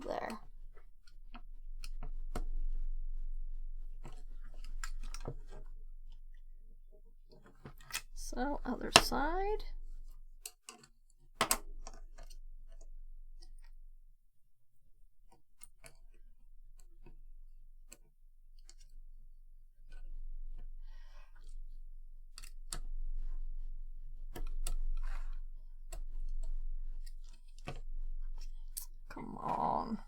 There. So, other side. Come on.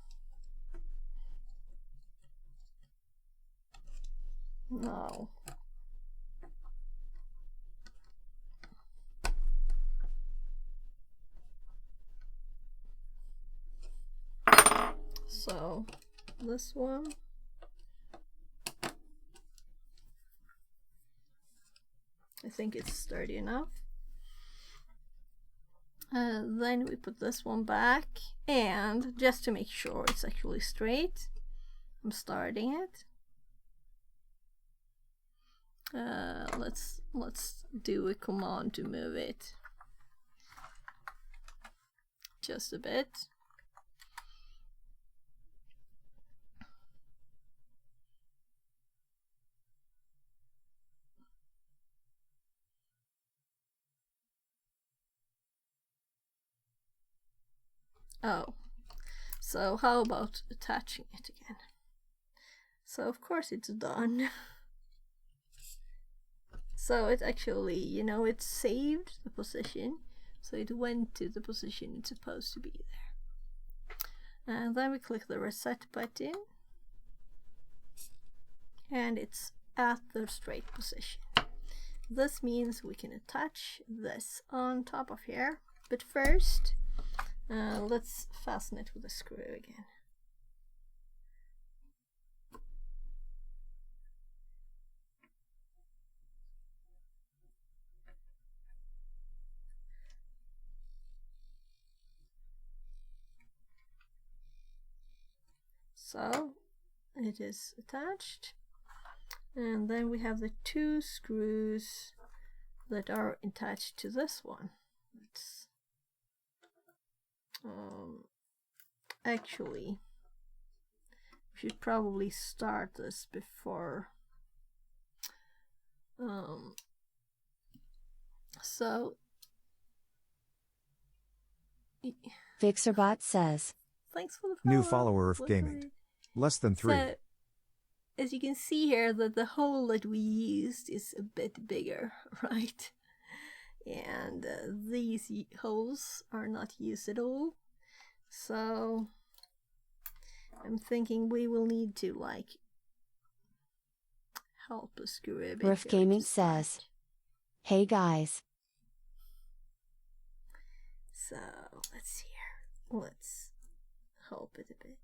No. So, this one. I think it's sturdy enough. Then we put this one back, and just to make sure it's actually straight, I'm starting it. Let's do a command to move it just a bit. Oh, so how about attaching it again? So of course it's done. So it actually, you know, it saved the position, so it went to the position it's supposed to be there. And then we click the reset button, and it's at the straight position. This means we can attach this on top of here, but first let's fasten it with a screw again. So it is attached, and then we have the two screws that are attached to this one. Let's actually, we should probably start this before. So Fixerbot says, thanks for the follow. New follower of gaming. Less than 3. So, as you can see here, that the hole that we used is a bit bigger, right? And these holes are not used at all. So I'm thinking we will need to like help us screw a bit. Riff Gaming says, hey guys. So let's see here. Let's help it a bit.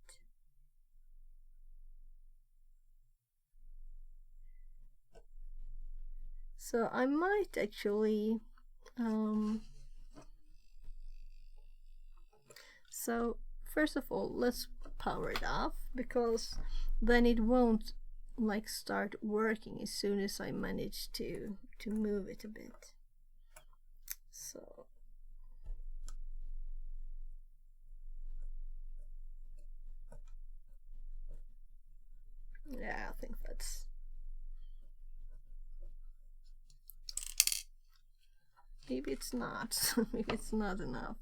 So I might actually so first of all, let's power it off, because then it won't like start working as soon as I manage to move it a bit. So yeah, I think that's maybe it's not. Maybe it's not enough.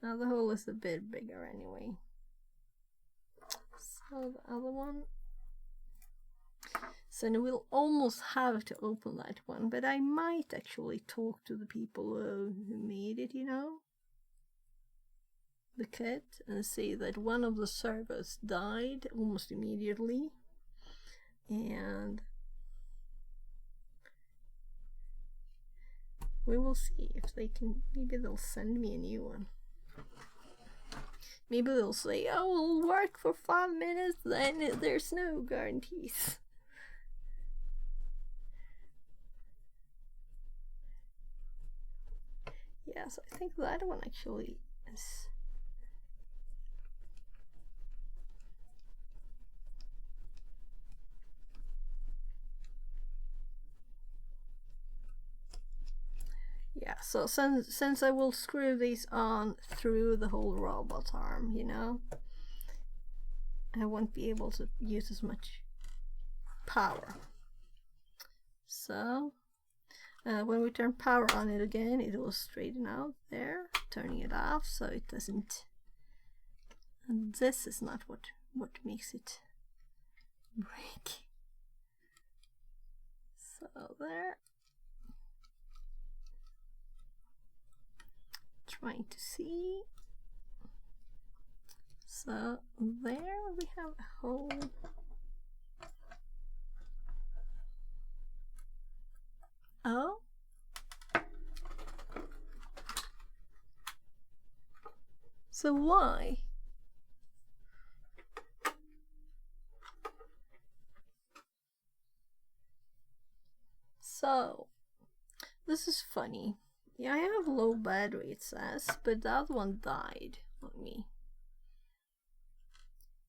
Now the hole is a bit bigger anyway. So the other one. So we'll almost have to open that one, but I might actually talk to the people who made it, you know, the kit, and see that one of the servos died almost immediately, and we will see if they can. Maybe they'll send me a new one. Maybe they'll say, "Oh, it'll work for 5 minutes." Then there's no guarantees. Yes, I think that one actually is. Yeah, so since I will screw these on through the whole robot arm, you know, I won't be able to use as much power. So when we turn power on it again, it will straighten out there, turning it off so it doesn't. And this is not what makes it break. So there. Trying to see. So there we have a hole. Oh. So why? So this is funny. Yeah, I have low battery, it says, but the other one died on me.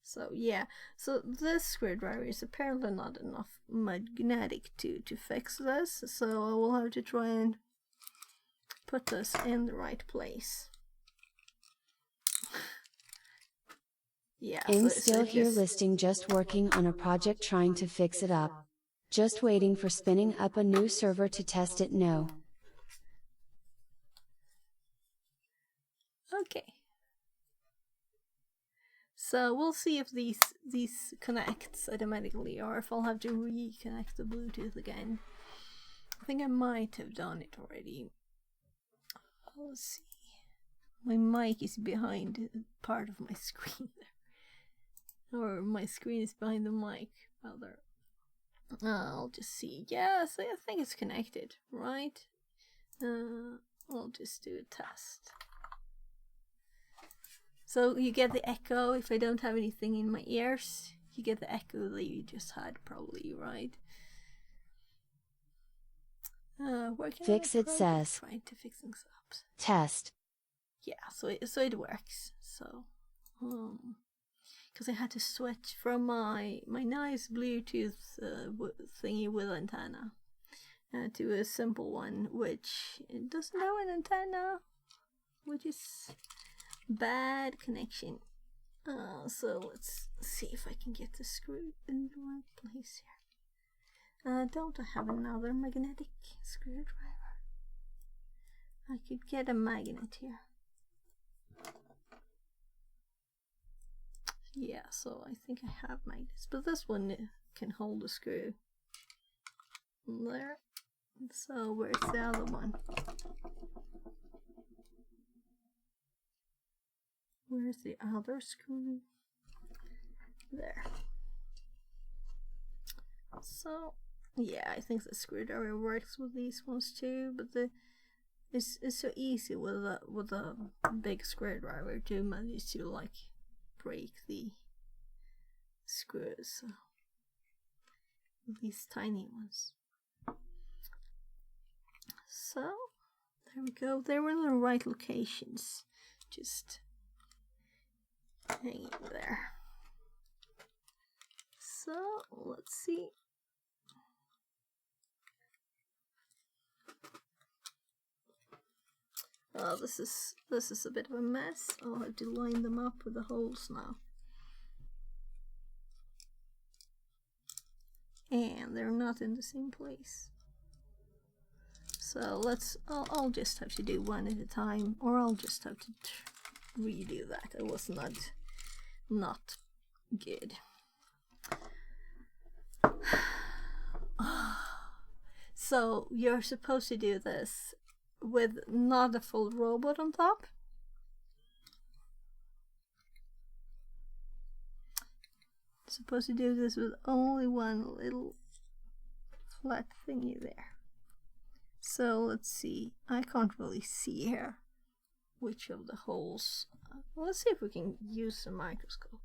So yeah, so this screwdriver is apparently not enough magnetic to fix this, so I will have to try and put this in the right place. Yeah, Still here listing just working on a project trying to fix it up. Just waiting for spinning up a new server to test it. No. Okay. So we'll see if these connects automatically, or if I'll have to reconnect the Bluetooth again. I think I might have done it already. Let's see. My mic is behind part of my screen there. Or my screen is behind the mic, rather. I'll just see. Yes, I think it's connected, right? I'll just do a test. So you get the echo if I don't have anything in my ears. You get the echo that you just had, probably, right? Fix it says. Trying to fix things up. Test. Yeah, so it works. So, because I had to switch from my nice Bluetooth thingy with antenna to a simple one, which it doesn't have an antenna, which is bad connection. So let's see if I can get the screw in the right place here. Don't I have another magnetic screwdriver? I could get a magnet here. Yeah, so I think I have magnets, but this one can hold a screw. There. So where's the other one? Where's the other screw? There. So yeah, I think the screwdriver works with these ones too, but it's so easy with a big screwdriver to manage to like break the screws. So these tiny ones. So there we go. They were in the right locations. Just hanging there. So let's see. Oh, this is a bit of a mess. I'll have to line them up with the holes now. And they're not in the same place. So I'll just have to do one at a time, or I'll just have to redo that. It was not good. So you're supposed to do this with not a full robot on top. Supposed to do this with only one little flat thingy there. So let's see. I can't really see here which of the holes. Let's see if we can use a microscope.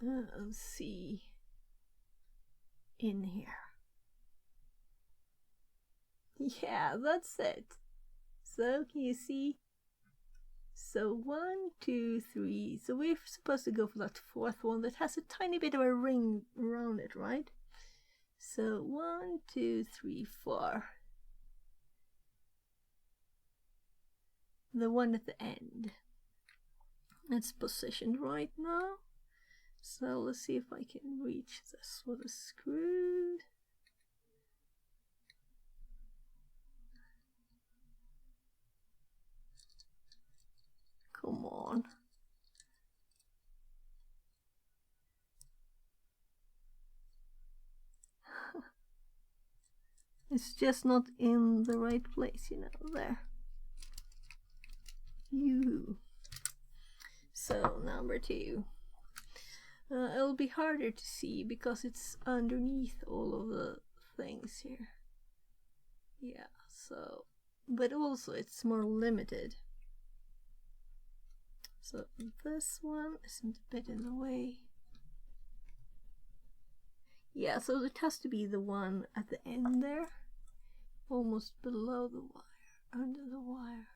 Let's see in here. Yeah, that's it. So can you see? So 1, 2, 3. So we're supposed to go for that fourth one that has a tiny bit of a ring around it, right? So 1, 2, 3, 4. The one at the end. It's positioned right now. So let's see if I can reach this with a screw. Come on. It's just not in the right place, you know, there. So number 2. It'll be harder to see because it's underneath all of the things here. Yeah, so, but also it's more limited. So this one isn't a bit in the way. Yeah, so it has to be the one at the end there, almost below the wire, under the wire.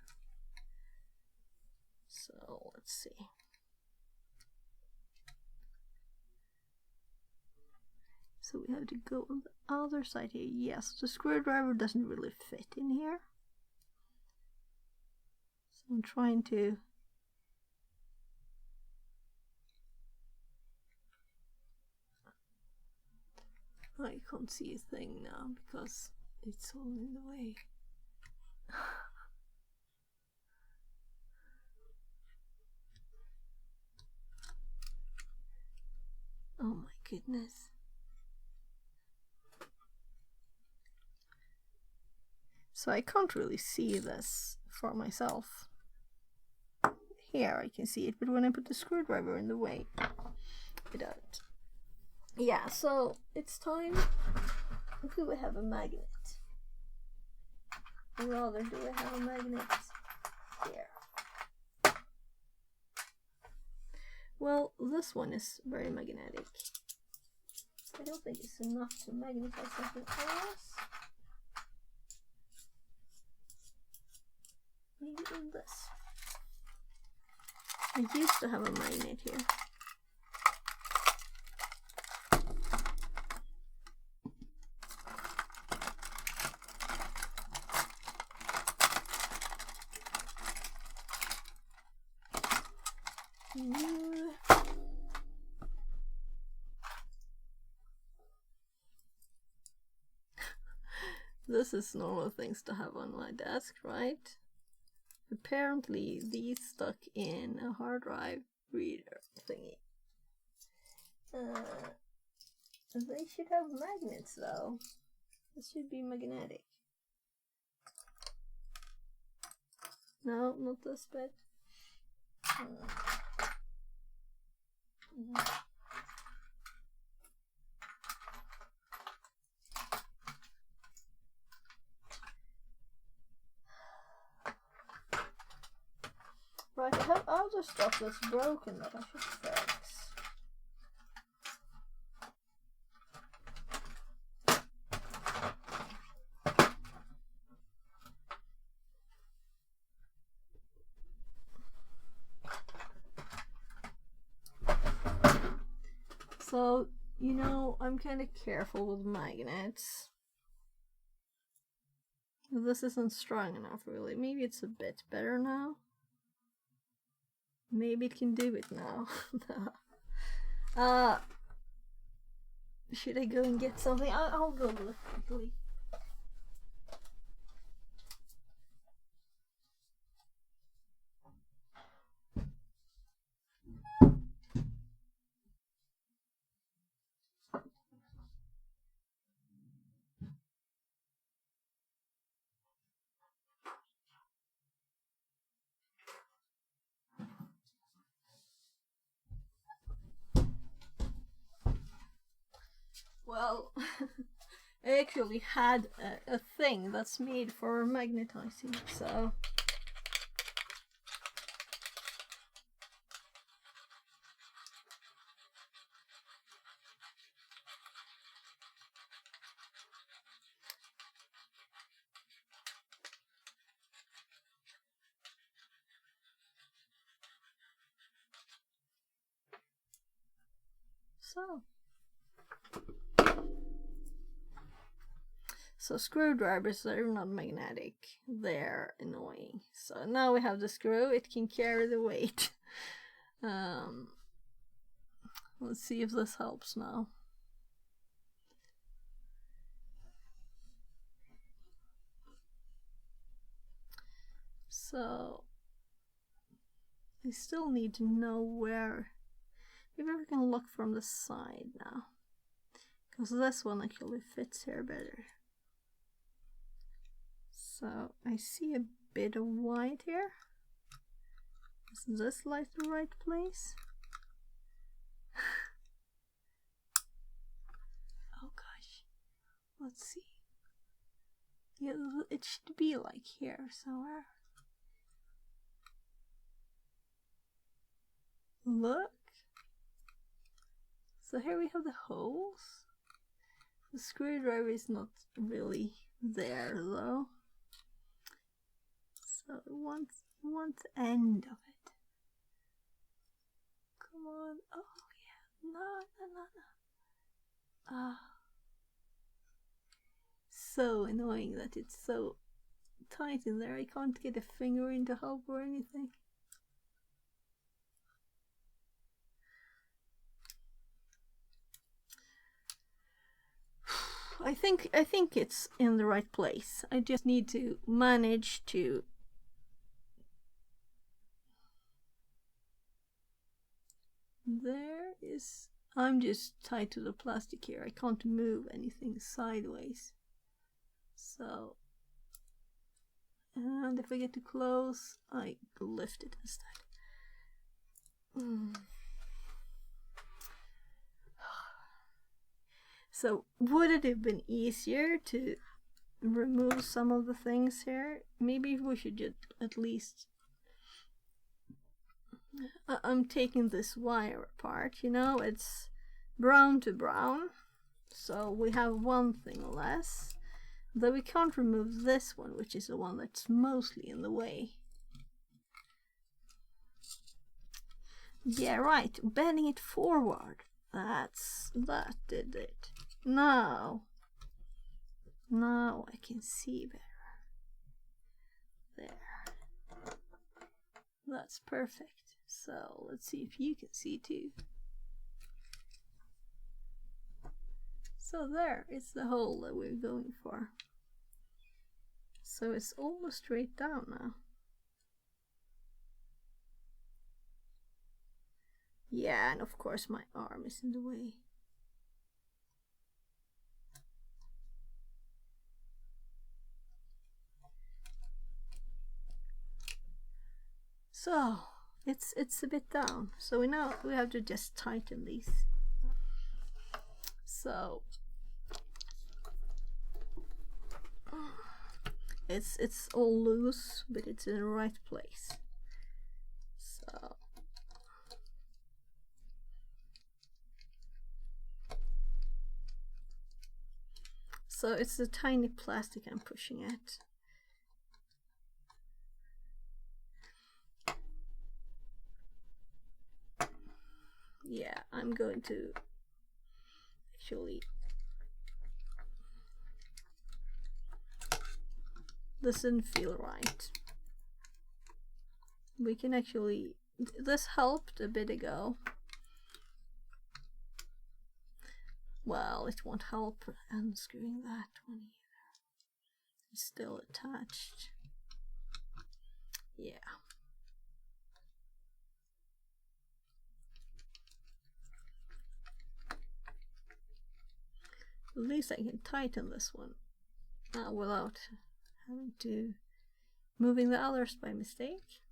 So let's see. So we have to go on the other side here. Yes, the screwdriver doesn't really fit in here. So I'm trying to I can't see a thing now because it's all in the way. Oh my goodness. So I can't really see this for myself. Here I can see it, but when I put the screwdriver in the way, I don't. Yeah, so it's time. Do we have a magnet? Or rather, do we have a magnet here? Well, this one is very magnetic. I don't think it's enough to magnetize something else. Maybe in this. I used to have a magnet here. This is normal things to have on my desk, right? Apparently these stuck in a hard drive reader thingy. They should have magnets though. This should be magnetic. No, not this bit. Right, I have other stuff that's broken that I should fix. So, you know, I'm kind of careful with magnets. This isn't strong enough, really. Maybe it's a bit better now. Maybe it can do it now. Should I go and get something? I'll go look quickly. Well, I actually had a thing that's made for magnetizing, so... So screwdrivers are not magnetic, they're annoying. So now we have the screw, it can carry the weight. Let's see if this helps now. So I still need to know where. Maybe we can look from the side now, because this one actually fits here better. So I see a bit of white here. Is this like the right place? Oh gosh, let's see. Yeah, it should be like here somewhere. Look. So here we have the holes. The screwdriver is not really there though. So one end of it. Come on. Oh yeah. No. Ah. So annoying that it's so tight in there. I can't get a finger in to help or anything. I think it's in the right place. I just need to manage to there is I'm just tied to the plastic here. I can't move anything sideways. So and if I get too close, I lift it instead. So would it have been easier to remove some of the things here? Maybe we should just at least... I'm taking this wire apart, you know, it's brown to brown. So we have one thing less. Though we can't remove this one, which is the one that's mostly in the way. Yeah, right, bending it forward. That did it. Now I can see better. There. That's perfect. So let's see if you can see too. So there is the hole that we're going for. So it's almost straight down now. Yeah, and of course my arm is in the way. So it's a bit down. So we have to just tighten these. So it's all loose, but it's in the right place. So it's the tiny plastic I'm pushing at. Yeah, I'm going to actually doesn't feel right. We can actually, this helped a bit ago. Well, it won't help unscrewing that one either. It's still attached. Yeah. At least I can tighten this one without having to moving the others by mistake.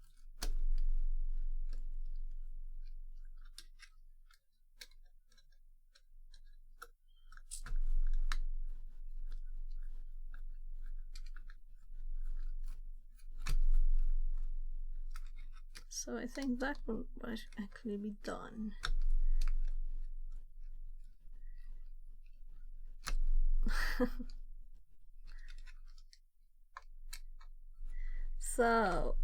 So I think that one might actually be done. So,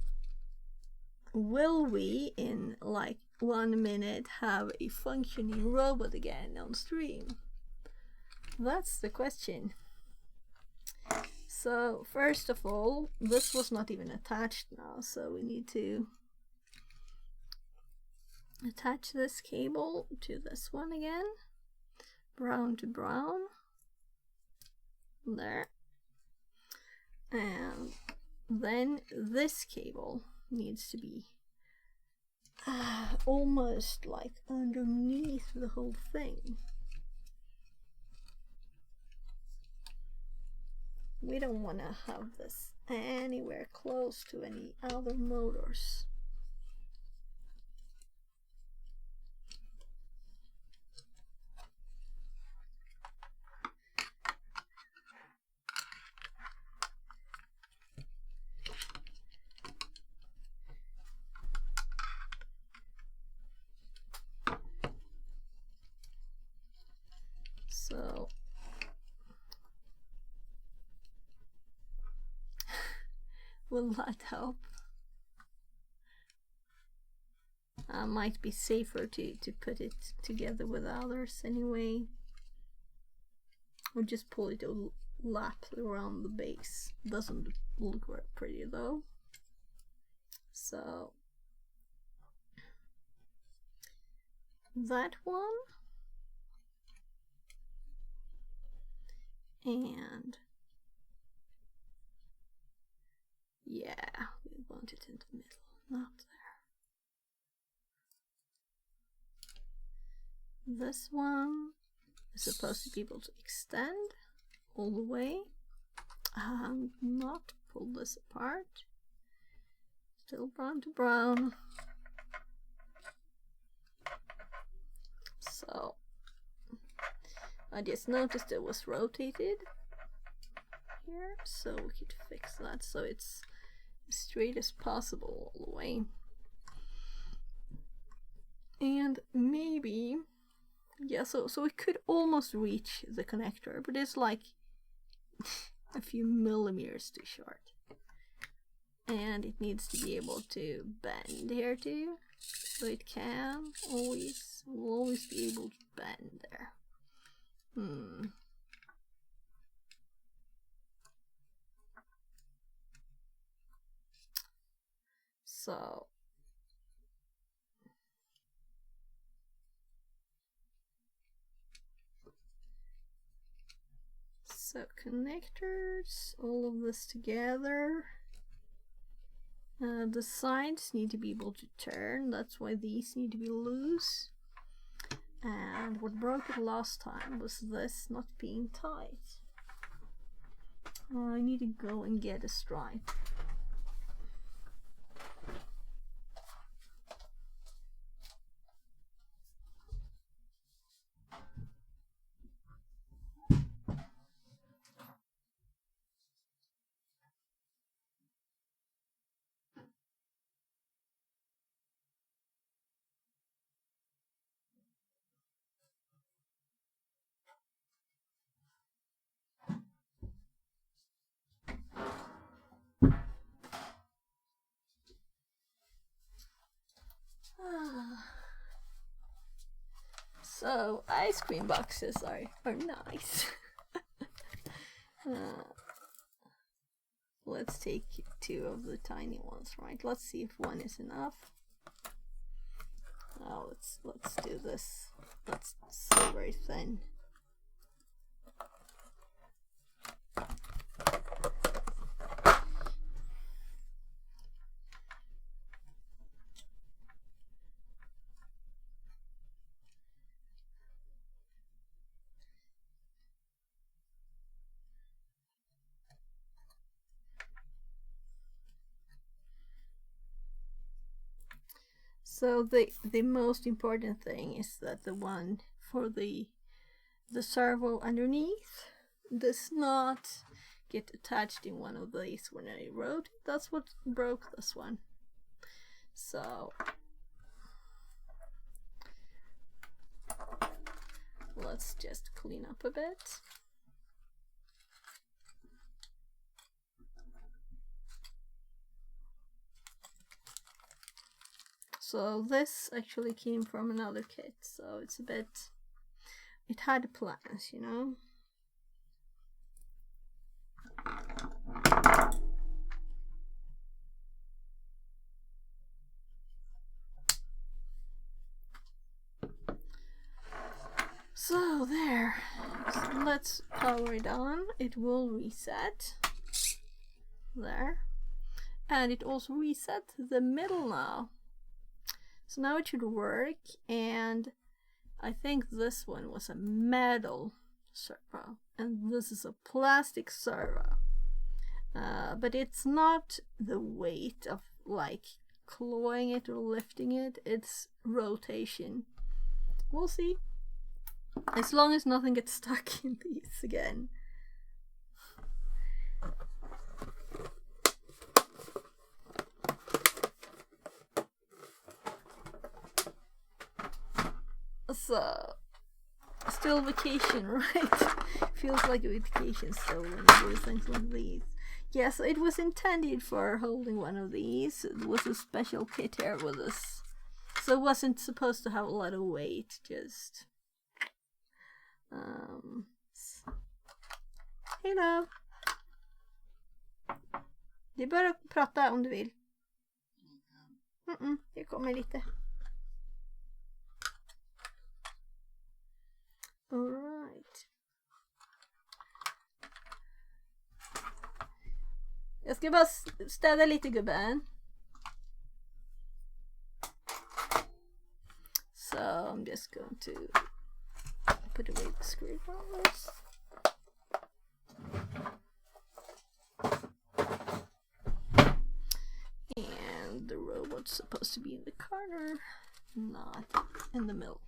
will we in like 1 minute have a functioning robot again on stream? That's the question. So, first of all, this was not even attached now, so we need to attach this cable to this one again. Brown to brown. There. And then this cable needs to be almost like underneath the whole thing. We don't want to have this anywhere close to any other motors. So will that help? Might be safer to put it together with others anyway. Or just pull it a lap around the base. Doesn't look very pretty though. So that one. And yeah, we want it in the middle, not there. This one is supposed to be able to extend all the way and not pull this apart. Still brown to brown. So I just noticed it was rotated here, so we could fix that so it's as straight as possible all the way. And maybe, yeah, so we could almost reach the connector, but it's like a few millimeters too short. And it needs to be able to bend here too, so it can always, will always be able to bend there. So connectors, all of this together. The sides need to be able to turn, that's why these need to be loose. And what broke it last time was this not being tight. I need to go and get a stripe. So ice cream boxes are nice. let's take 2 of the tiny ones, right? Let's see if 1 is enough. Now let's do this. That's so very thin. So the most important thing is that the one for the servo underneath does not get attached in one of these when I wrote it. That's what broke this one. So let's just clean up a bit. So this actually came from another kit, so it's a bit, it had plans, you know. So there, so let's power it on. It will reset there, and it also reset the middle now. So now it should work, and I think this one was a metal servo, and this is a plastic servo. But it's not the weight of like clawing it or lifting it, it's rotation. We'll see. As long as nothing gets stuck in these again. So, still vacation, right? Feels like a vacation still when you do things like these. Yes, it was intended for holding one of these. It was a special kit here with this. So it wasn't supposed to have a lot of weight, just... Hej då! Det är bara att prata om du vill. Det kommer lite. All right. Jag ska bara städa lite, gubben. So I'm just going to put away the screwdrivers. And the robot's supposed to be in the corner, not in the middle.